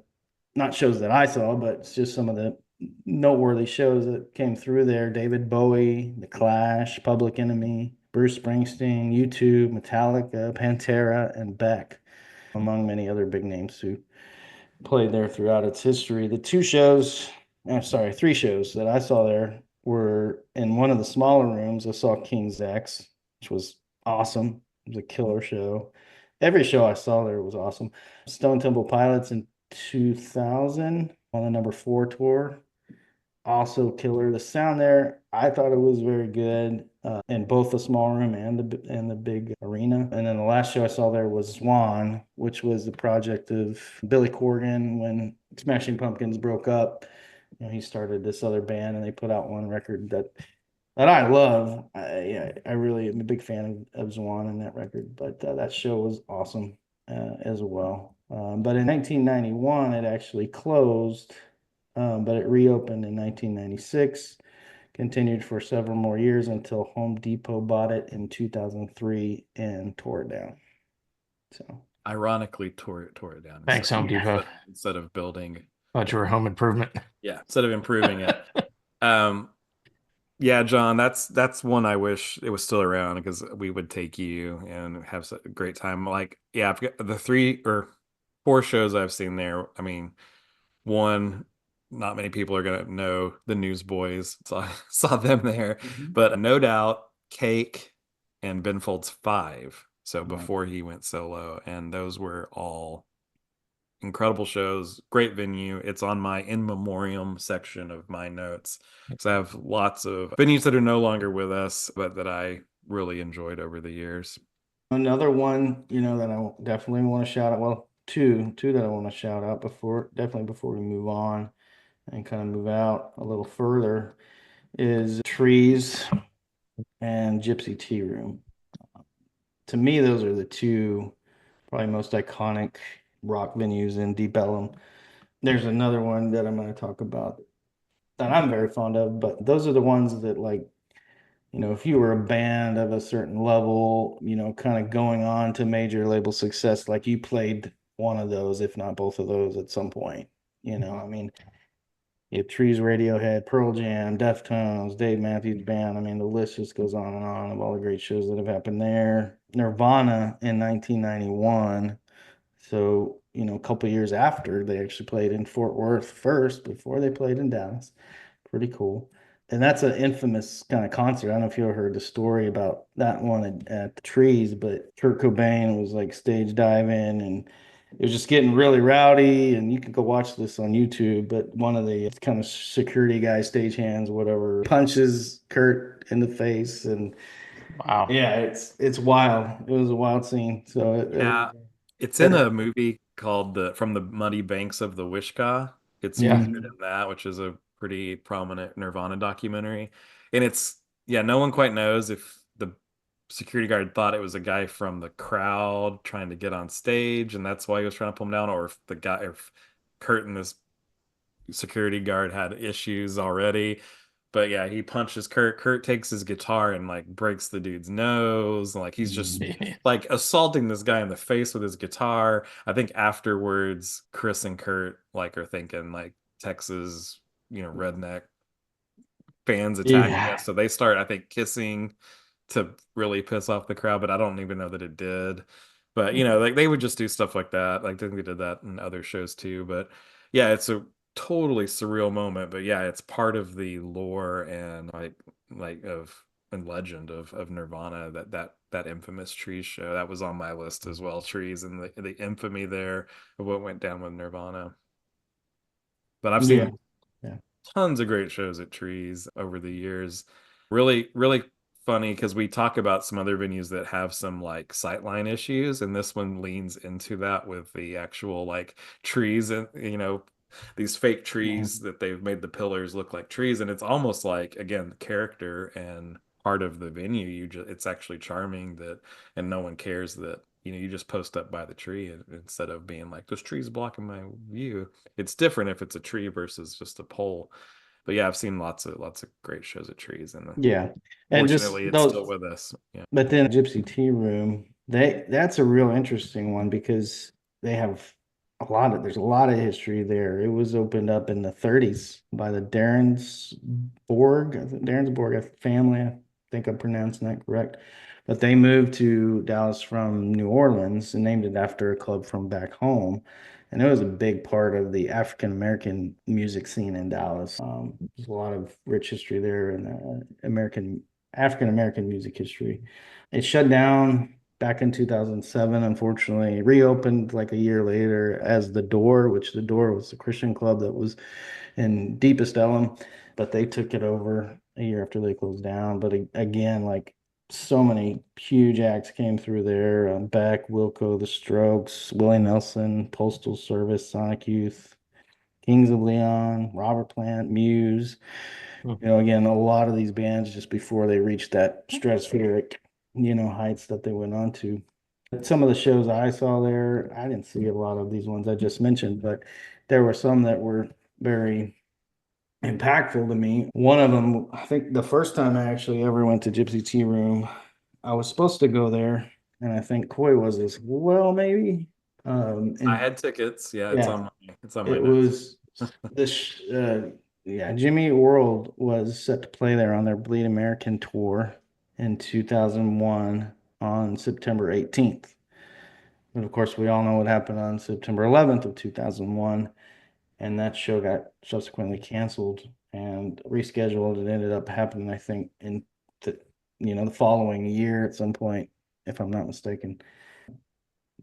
not shows that I saw, but it's just some of the noteworthy shows that came through there: David Bowie, The Clash, Public Enemy, Bruce Springsteen, U2, Metallica, Pantera, and Beck, among many other big names who played there throughout its history. The two shows, I'm sorry, three shows that I saw there were in one of the smaller rooms. I saw King's X, which was awesome. It was a killer show. Every show I saw there was awesome. Stone Temple Pilots in 2000 on the number 4 tour, also killer. The sound there, I thought it was very good in both the small room and the big arena. And then the last show I saw there was Swan, which was the project of Billy Corgan when Smashing Pumpkins broke up. You know, he started this other band and they put out one record that I love. I really am a big fan of Zwan and that record, but that show was awesome as well. But in 1991, it actually closed, but it reopened in 1996, continued for several more years until Home Depot bought it in 2003 and tore it down. So, Ironically, tore it down Thanks, Home Depot. instead of building. Thought you were home improvement. Yeah, instead of improving it. Um, yeah, John, that's one I wish it was still around because we would take you and have a great time. Like, yeah, I've got the 3 or 4 shows I've seen there. I mean, one, not many people are gonna know the Newsboys. So I saw them there, but No Doubt, Cake, and Ben Folds 5. So before he went solo, and those were all incredible shows, great venue. It's on my in memoriam section of my notes. So I have lots of venues that are no longer with us, but that I really enjoyed over the years. Another one, that I definitely want to shout out. Well, two that I want to shout out before we move on and kind of move out a little further is Trees and Gypsy Tea Room. To me, those are the two probably most iconic rock venues in Deep Ellum. There's another one that I'm going to talk about that I'm very fond of, but those are the ones that, like, if you were a band of a certain level, kind of going on to major label success, like you played one of those, if not both of those at some point. I mean, you have Trees, Radiohead, Pearl Jam, Deftones, Dave Matthews Band. I mean, the list just goes on and on of all the great shows that have happened there. Nirvana in 1991. So, a couple years after, they actually played in Fort Worth first before they played in Dallas. Pretty cool. And that's an infamous kind of concert. I don't know if you ever heard the story about that one at the Trees, but Kurt Cobain was like stage diving and it was just getting really rowdy. And you can go watch this on YouTube. But one of the kind of security guys, stagehands, whatever, punches Kurt in the face. And Wow. yeah, it's wild. It was a wild scene. So Yeah, it's in a movie called From the Muddy Banks of the Wishkah. It's Yeah. featured in that, which is a pretty prominent Nirvana documentary. And yeah, no one quite knows if the security guard thought it was a guy from the crowd trying to get on stage, and that's why he was trying to pull him down, or if Kurt and this security guard had issues already. But yeah, he punches Kurt. Kurt takes his guitar and like breaks the dude's nose. Like he's just like assaulting this guy in the face with his guitar. I think afterwards, Chris and Kurt like are thinking like Texas, redneck fans attacking Yeah. us. So they start, I think, kissing to really piss off the crowd, but I don't even know that it did. But like they would just do stuff like that. Like I think they did that in other shows too. But yeah, it's a totally surreal moment. But yeah, it's part of the lore and like of and legend of Nirvana, that infamous Trees show. That was on my list as well. Trees and the infamy there of what went down with Nirvana. But I've Yeah. seen Yeah. tons of great shows at Trees over the years. Really, really funny because we talk about some other venues that have some like sightline issues, and this one leans into that with the actual like trees and these fake trees that they've made the pillars look like trees, and it's almost like again character and part of the venue. It's actually charming that, and no one cares that, you just post up by the tree instead of being like, this tree's blocking my view. It's different if it's a tree versus just a pole. But yeah, I've seen lots of great shows of trees, and Yeah. And just fortunately, it's still those, with us. Yeah. but then Gypsy Tea Room, that's a real interesting one because they have there's a lot of history there. It was opened up in the 30s by the Darrensborg family. I think I'm pronouncing that correct. But they moved to Dallas from New Orleans and named it after a club from back home. And it was a big part of the African American music scene in Dallas. There's a lot of rich history there in African American music history. It shut down back in 2007, unfortunately. Reopened like a year later as The Door, which The Door was a Christian club that was in deepest Ellum, but they took it over a year after they closed down. But again, like so many huge acts came through there. Beck, Wilco, The Strokes, Willie Nelson, Postal Service, Sonic Youth, Kings of Leon, Robert Plant, Muse. Again, a lot of these bands just before they reached that stratospheric, heights that they went on to. Some of the shows I saw there, I didn't see a lot of these ones I just mentioned, but there were some that were very impactful to me. One of them, I think the first time I actually ever went to Gypsy Tea Room, I was supposed to go there, and I think Coy was as well, maybe. I And had tickets. Yeah, yeah, it's on my it notes. was this. Yeah, Jimmy World was set to play there on their Bleed American tour in 2001 on September 18th. But of course, we all know what happened on September 11th of 2001, and that show got subsequently canceled and rescheduled. It ended up happening, I think, in the the following year at some point, if I'm not mistaken.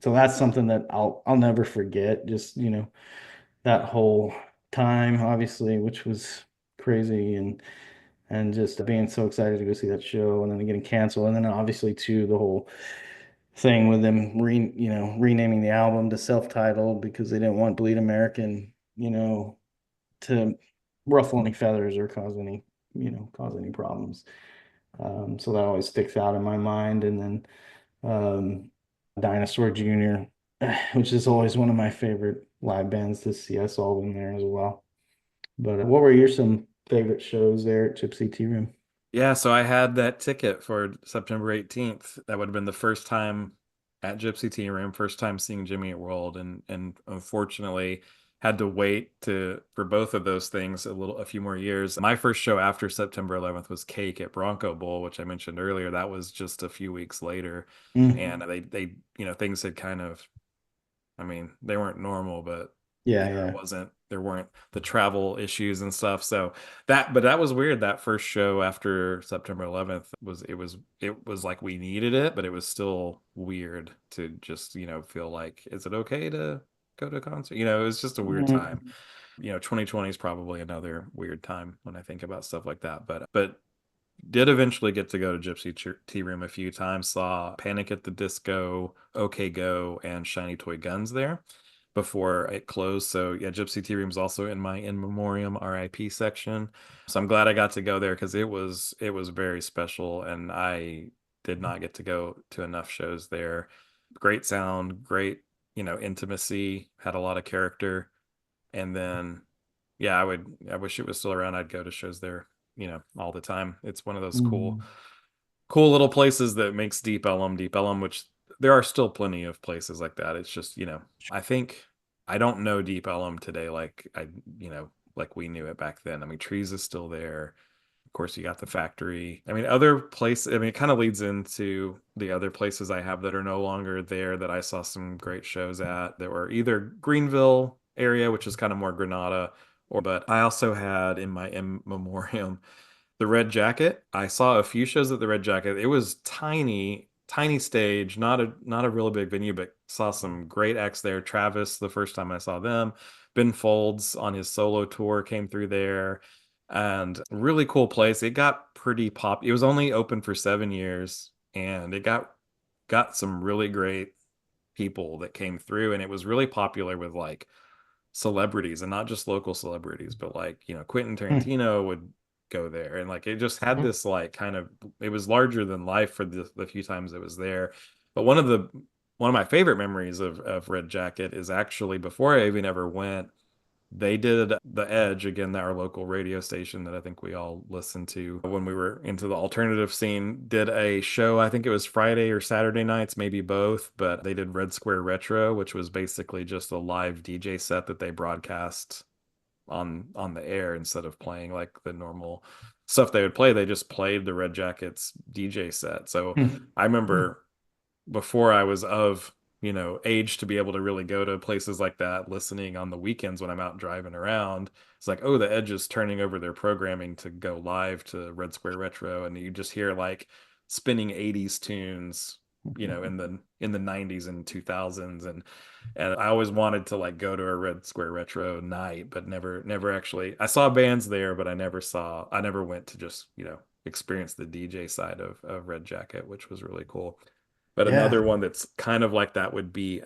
So that's something that I'll never forget. Just that whole time, obviously, which was crazy, and just being so excited to go see that show, and then getting canceled, and then obviously too the whole thing with them renaming the album to self-titled because they didn't want Bleed American, to ruffle any feathers or cause any problems. So that always sticks out in my mind. And then Dinosaur Jr., which is always one of my favorite live bands to see. I saw them there as well. But what were your some favorite shows there at Gypsy Tea Room? Yeah, so I had that ticket for September 18th. That would have been the first time at Gypsy Tea Room, first time seeing Jimmy at World, and unfortunately had to wait to for both of those things a few more years. My first show after September 11th was Cake at Bronco Bowl, which I mentioned earlier. That was just a few weeks later, Mm. and they things had kind of, I mean, they weren't normal, but Yeah, yeah. there weren't the travel issues and stuff. So but that was weird. That first show after September 11th it was like we needed it, but it was still weird to just, feel like, is it okay to go to a concert? It was just a weird time. Mm. 2020 is probably another weird time when I think about stuff like that. But did eventually get to go to Tea Room a few times. Saw Panic at the Disco, OK Go, and Shiny Toy Guns there before it closed. So yeah, Gypsy Tea Room's also in my in memoriam RIP section. So I'm glad I got to go there because it was very special, and I did not get to go to enough shows there. Great sound, great, intimacy, had a lot of character. And then yeah, I wish it was still around. I'd go to shows there, all the time. It's one of those cool, Mm. cool little places that makes Deep Ellum, which there are still plenty of places like that. It's just, I think I don't know Deep Ellum today like we knew it back then. I mean, Trees is still there. Of course, you got the factory. I mean, other places, I mean, it kind of leads into the other places I have that are no longer there that I saw some great shows at that were either Greenville area, which is kind of more Granada, but I also had in my in memoriam the Red Jacket. I saw a few shows at the Red Jacket. It was tiny, tiny stage, not a really big venue, but saw some great acts there. Travis, the first time I saw them. Ben Folds on his solo tour came through there, and really cool place. It got pretty pop. It was only open for 7 years, and it got some really great people that came through, and it was really popular with like celebrities, and not just local celebrities, but like, Quentin Mm. Tarantino would go there. And like it just had this like kind of, it was larger than life for the few times it was there. But one of my favorite memories of Red Jacket is actually before I even ever went, they did The Edge, again, our local radio station that I think we all listened to when we were into the alternative scene, did a show. I think it was Friday or Saturday nights, maybe both, but they did Red Square Retro, which was basically just a live DJ set that they broadcast on the air instead of playing like the normal stuff they would play. They just played the Red Jackets DJ set. So I remember before I was of, age to be able to really go to places like that, listening on the weekends when I'm out driving around. It's like, oh, the Edge is turning over their programming to go live to Red Square Retro, and you just hear like spinning 80s tunes, in the 90s and 2000s, and I always wanted to like go to a Red Square Retro night, but never actually. I saw bands there, but I never went to just, experience the DJ side of Red Jacket, which was really cool. But Yeah. another one that's kind of like that would be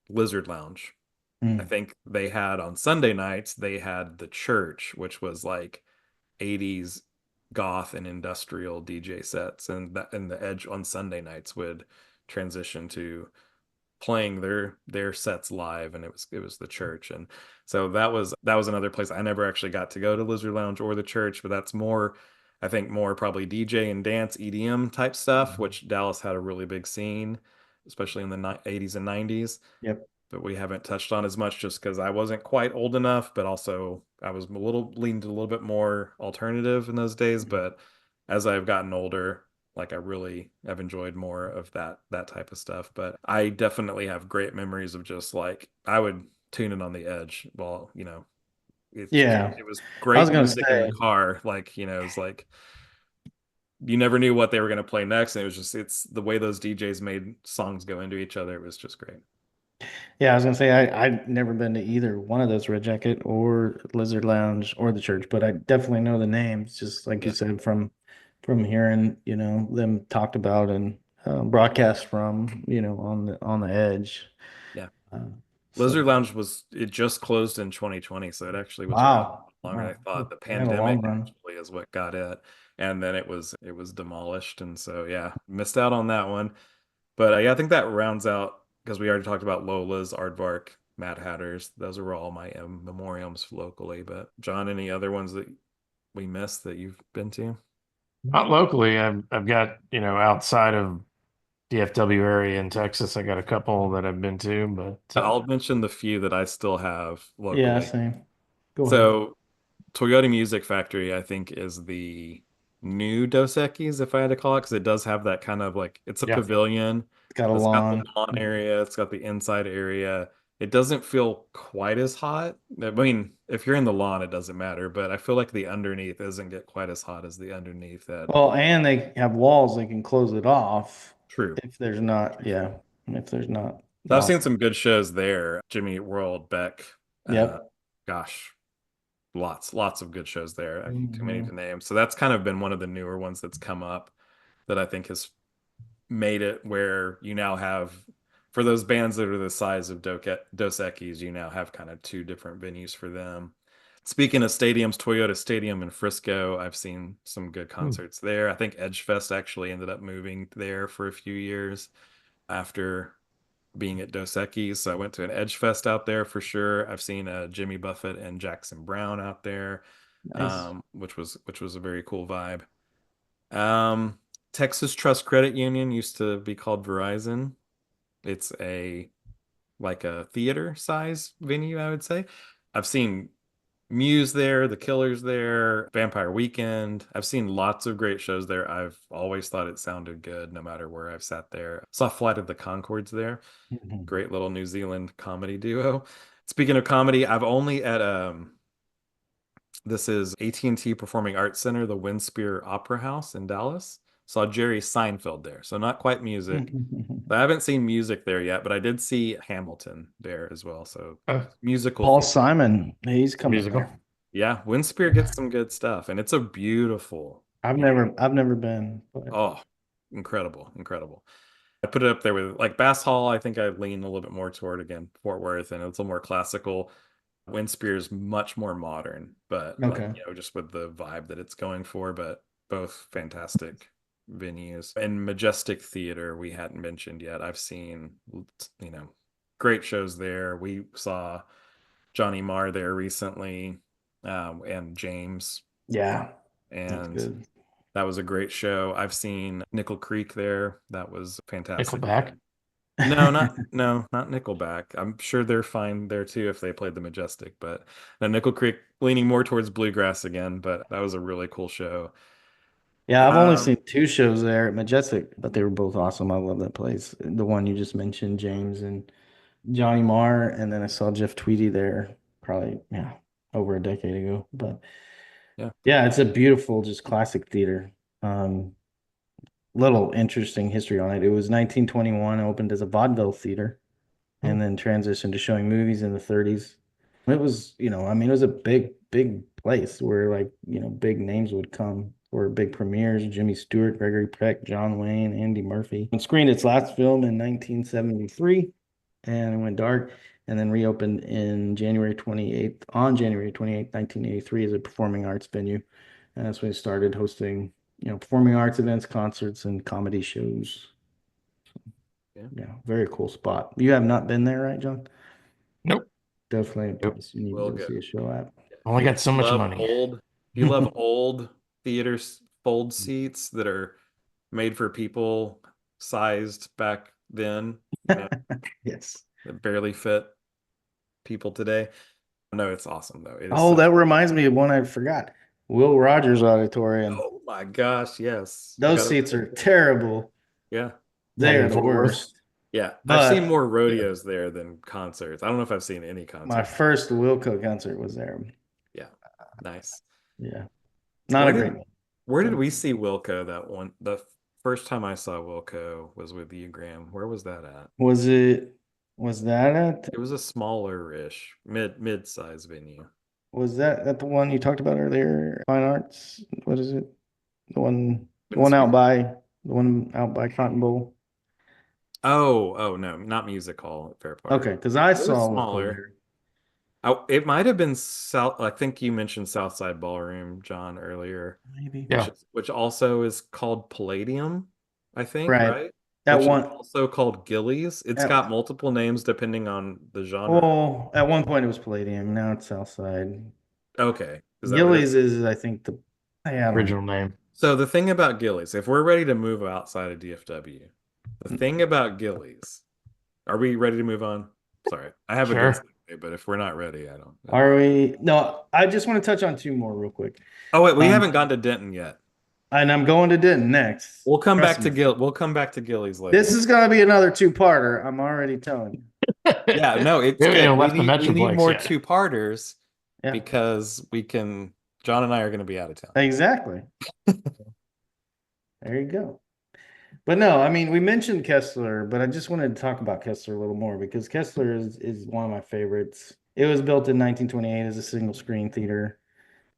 Lizard Lounge. I Mm. think they had on Sunday nights, they had the church, which was like 80s goth and industrial DJ sets, and the Edge on Sunday nights would transition to playing their sets live, and it was the church. And so that was another place. I never actually got to go to Lizard Lounge or the church, but that's more, I think, more probably DJ and dance EDM type stuff, which Dallas had a really big scene, especially in the 80s and 90s, Yep. but we haven't touched on as much just because I wasn't quite old enough, but also I was a little leaned a little bit more alternative in those days. But as I've gotten older, like I really have enjoyed more of that type of stuff. But I definitely have great memories of just like I would tune in on the Edge. Well, Yeah. it was I was great gonna music in the say, car. Like, it was like you never knew what they were going to play next, and it's the way those DJs made songs go into each other. It was just great. yeah, I was gonna say I've never been to either one of those Red Jacket or Lizard Lounge or the church, but I definitely know the names, just like you Yeah. said, from hearing, them talked about and broadcast from, on the edge. Yeah. Uh, Lizard so Lounge it just closed in 2020, so it actually was around wow. longer than Wow. I thought. The They had a long pandemic run. actually is what got it, and then it was demolished, and so yeah, missed out on that one. But yeah, I think that rounds out because we already talked about Lola's, Aardvark, Mad Hatters. Those are all my memoriams locally. But John, any other ones that we missed that you've been to? Not locally. I've got, outside of DFW area in Texas, I got a couple that I've been to, but I'll mention the few that I still have Yeah, locally. same. Go ahead. So Toyota Music Factory, I think, is the new Dos Equis, if I had to call it, because it does have that kind of like it's a yeah. pavilion. It's got a It's got the lawn. lawn area, it's got the inside area. It doesn't feel quite as hot. I mean, if you're in the lawn, it doesn't matter, but I feel like the underneath doesn't get quite as hot as the underneath that. Well, and they have walls they can close it off True. if there's not, yeah, if there's not So I've lawn. seen some good shows there. Jimmy Eat World, Beck, uh, Yep. gosh, lots of good shows there. Too many to Mhm. name. So that's kind of been one of the newer ones that's come up that I think has made it where you now have, for those bands that are the size of Dos Equis, you now have kind of two different venues for them. Speaking of stadiums, Toyota Stadium in Frisco, I've seen some good Hmm. concerts there. I think Edge Fest actually ended up moving there for a few years after being at Dos Equis. So I went to an Edge Fest out there for sure. I've seen Jimmy Buffett and Jackson Brown out there, Nice. which was a very cool vibe. Um, Texas Trust Credit Union used to be called Verizon. It's like a theater size venue, I would say. I've seen Muse there, The Killers there, Vampire Weekend. I've seen lots of great shows there. I've always thought it sounded good no matter where I've sat there. Saw Flight of the Conchords there. Mhm. Great little New Zealand comedy duo. Speaking of comedy, I've only at this is AT&T Performing Arts Center, the Winspear Opera House in Dallas. Saw Jerry Seinfeld there. So not quite music. I haven't seen music there yet, but I did see Hamilton there as well. So Uh, musical Paul theater. Simon, he's coming musical. there. Yeah, Winspear gets some good stuff, and it's a beautiful, I've never been, but oh, incredible, incredible. I put it up there with like Bass Hall. I think I lean a little bit more toward again Fort Worth, and it's a little more classical. Windspear is much more modern, but like, Okay. just with the vibe that it's going for, but both fantastic venues. And Majestic Theater, we hadn't mentioned yet. I've seen, you know, great shows there. We saw Johnny Marr there recently, and James, Yeah, that's and good. that was a great show. I've seen Nickel Creek there. That was fantastic. Nickelback. Not Nickelback. I'm sure they're fine there too if they played the Majestic, but no, Nickel Creek leaning more towards bluegrass again, but that was a really cool show. Yeah, I've only Um, seen two shows there at Majestic, but they were both awesome. I love that place. The one you just mentioned, James and Johnny Marr, and then I saw Jeff Tweedy there probably, yeah, over a decade ago. But yeah. yeah, it's a beautiful, just classic theater. Um, Little interesting history on it. It was 1921, opened as a vaudeville theater, Hmm. and then transitioned to showing movies in the 30s. It was, I mean, it was a big, big place where like, big names would come for big premieres. Jimmy Stewart, Gregory Peck, John Wayne, Andy Murphy. It screened its last film in 1973 and it went dark and then reopened on January 28th, 1983 as a performing arts venue. And that's when it started hosting, performing arts events, concerts, and comedy shows. Yeah. Yeah, very cool spot. You have not been there, right, John? Nope. Definitely a Nope. place you need to Will go go. see a show at. Only got so much money. If you love old theaters fold seats that are made for people sized back then, Yes. that barely fit people today. No, it's awesome though. It is Oh, such. that reminds me of one I forgot. Will Rogers Auditorium. Oh my gosh, yes. I Those got seats it. are terrible. Yeah. They In are the Fort Worth. worst. Yeah. I've seen But more yeah, rodeos there than concerts. I don't know if I've seen any my concerts. first Wilco concert was there. Yeah. Nice. Yeah. Not Where a great did one. where did But we see Wilco that one? The first time I saw Wilco was with you, Graham. Where was that at? was that at It was a smaller-ish, mid-size venue. was that at the one you talked about earlier? Fine Arts? What is it? The one the one Windspear? out by Cotton Bowl. Oh no, not Music Hall at Fair Park. Okay, because I It was saw Wilco smaller. there. It might have been South. I think you mentioned Southside Ballroom, John, earlier, Maybe. which Yeah. is which also is called Palladium, I think, Right. right? At Which is one also called Gillies. It's got at multiple names depending on the genre. well, at one point it was Palladium, now it's Southside. Okay, is that what it Gillies is? is, I think, I don't know. Original name. So the thing about Gillies, if we're ready to move outside of DFW, the thing about Gillies, are we ready to move on? Sorry, I have a good Sure. segue, but if we're not ready, I don't Are know. we? No, I just want to touch on two more real quick. Oh wait, we Um, haven't gone to Denton yet. and I'm going to Denton next. Trust me. We'll come back to Gillies This later. is gonna be another two-parter. I'm already telling you. Yeah, no, We it's haven't good. even left the We need Metroplex more yet. two-parters Yeah, because John and I are going to be out of town. exactly. There you go. But no, I mean, we mentioned Kessler, but I just wanted to talk about Kessler a little more because Kessler is one of my favorites. It was built in 1928 as a single screen theater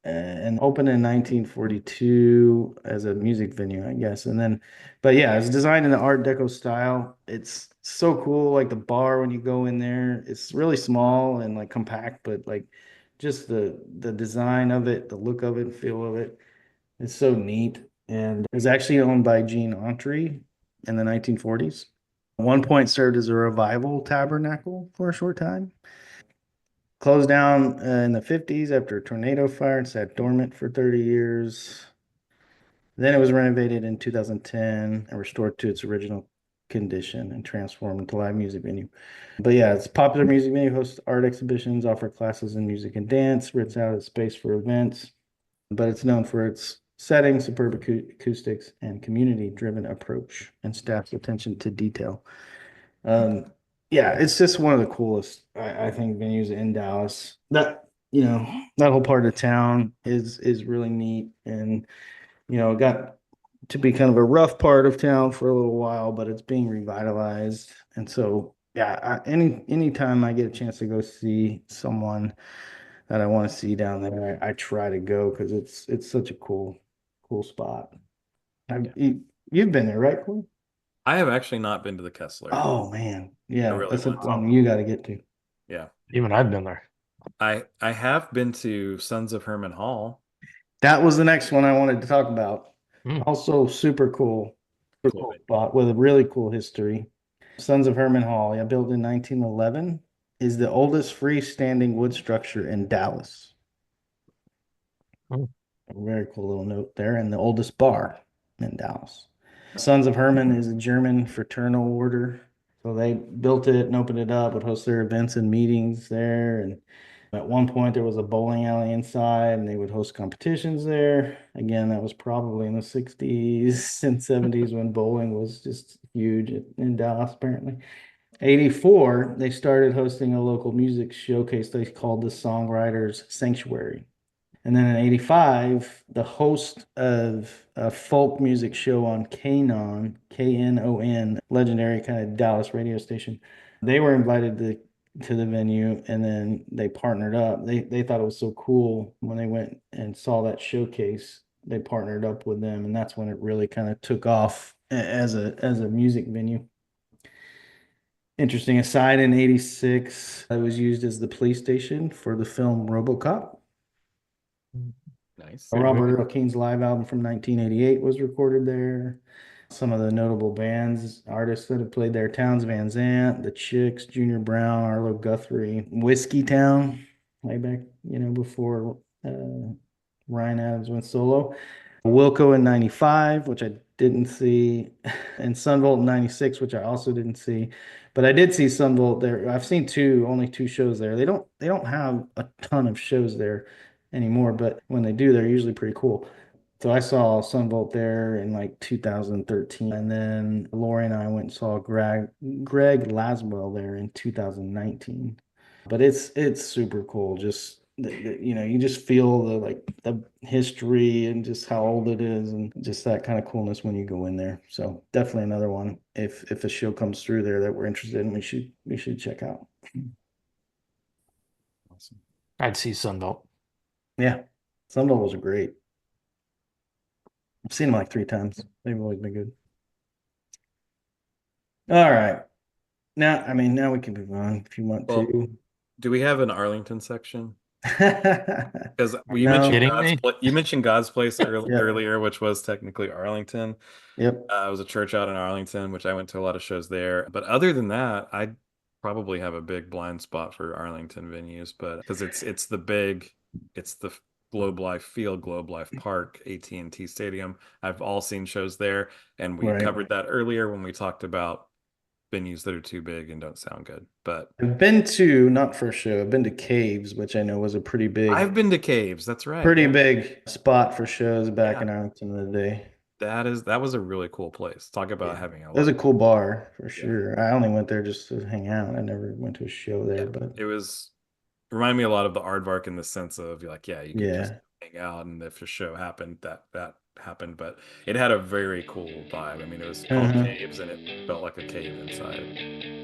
and opened in 1942 as a music venue, I guess. And then, but yeah, it's designed in the Art Deco style. It's so cool. Like the bar when you go in there, it's really small and like compact, but like just the design of it, the look of it, feel of it. It's so neat. And it was actually owned by Gene Autry in the 1940s. At one point served as a revival tabernacle for a short time. Closed down in the 50s after a tornado fire and sat dormant for 30 years. Then it was renovated in 2010 and restored to its original condition and transformed into a live music venue. But yeah, it's a popular music venue, hosts art exhibitions, offer classes in music and dance, rents out its space for events, but it's known for its setting, superb acoustics, and community-driven approach and staff's attention to detail. Um, yeah, it's just one of the coolest, I think, venues in Dallas. That whole part of town is really neat, and it got to be kind of a rough part of town for a little while, but it's being revitalized. And so, yeah, anytime I get a chance to go see someone that I want to see down there, I try to go because it's such a cool spot. Have you've been there, right, Corey? I have actually not been to the Kessler. Oh man, I yeah, really that's want to. one you got to get to. Yeah. Even I've been there. I have been to Sons of Herman Hall. That was the next one I wanted to talk about. Hmm. Also super cool, super Cool cool venue. spot with a really cool history. Sons of Herman Hall, yeah, built in 1911, is the oldest freestanding wood structure in Dallas. Hmm. A very cool little note there, and the oldest bar in Dallas. Sons of Herman is a German fraternal order. So they built it and opened it up, would host their events and meetings there. And at one point, there was a bowling alley inside, and they would host competitions there. Again, that was probably in the 60s and 70s when bowling was just huge in Dallas, apparently. 84, they started hosting a local music showcase they called the Songwriters Sanctuary. And then in 85, the host of a folk music show on Knon, KNON, legendary kind of Dallas radio station, they were invited to the venue and then they partnered up. They thought it was so cool when they went and saw that showcase. They partnered up with them, and that's when it really kind of took off as a music venue. Interesting aside, in 86, it was used as the police station for the film RoboCop. Nice. Good movie. Robert Earl Keen's live album from 1988 was recorded there. Some of the notable bands, artists that have played there: Towns Van Zant, The Chicks, Junior Brown, Arlo Guthrie, Whiskey Town, way back, before Ryan Adams went solo. Wilco in 95, which I didn't see, and Sunvolt in 96, which I also didn't see. But I did see Sunvolt there. I've seen only two shows there. They don't have a ton of shows there anymore, but when they do, they're usually pretty cool. So I saw Sunvolt there in like 2013, and then Lori and I went and saw Greg Laswell there in 2019. But it's super cool. Just you just feel the history and just how old it is, and just that kind of coolness when you go in there. So definitely another one. If a show comes through there that we're interested in, we should check out. Awesome. I'd see Sunbelt. Yeah, some of those are great. I've seen them like three times. They've always been good. All right. Now we can move on if you want Well, to. do we have an Arlington section? I Because you mentioned know. Kidding me? God's Place Yep. earlier, which was technically Arlington. Yep. It was a church out in Arlington, which I went to a lot of shows there. But other than that, I probably have a big blind spot for Arlington venues, but because it's the Globe Life Park, AT&T Stadium. I've all seen shows there, and we Right. covered that earlier when we talked about venues that are too big and don't sound good. But I've been to, not for a show, I've been to Caves, which I know was a I've been to Caves. That's right. pretty Yeah. big spot for shows back Yeah. in Arlington in the day. That was a really cool place. Talk about Yeah. having a It was lot. a cool bar for Yeah. sure. I only went there just to hang out. I never went to a show there, Yeah. but It was remind me a lot of the Aardvark in the sense of like, yeah, you could just yeah. hang out and if a show happened, that happened. But it had a very cool vibe. I mean, it was called Uh-huh. Caves and it felt like a cave inside.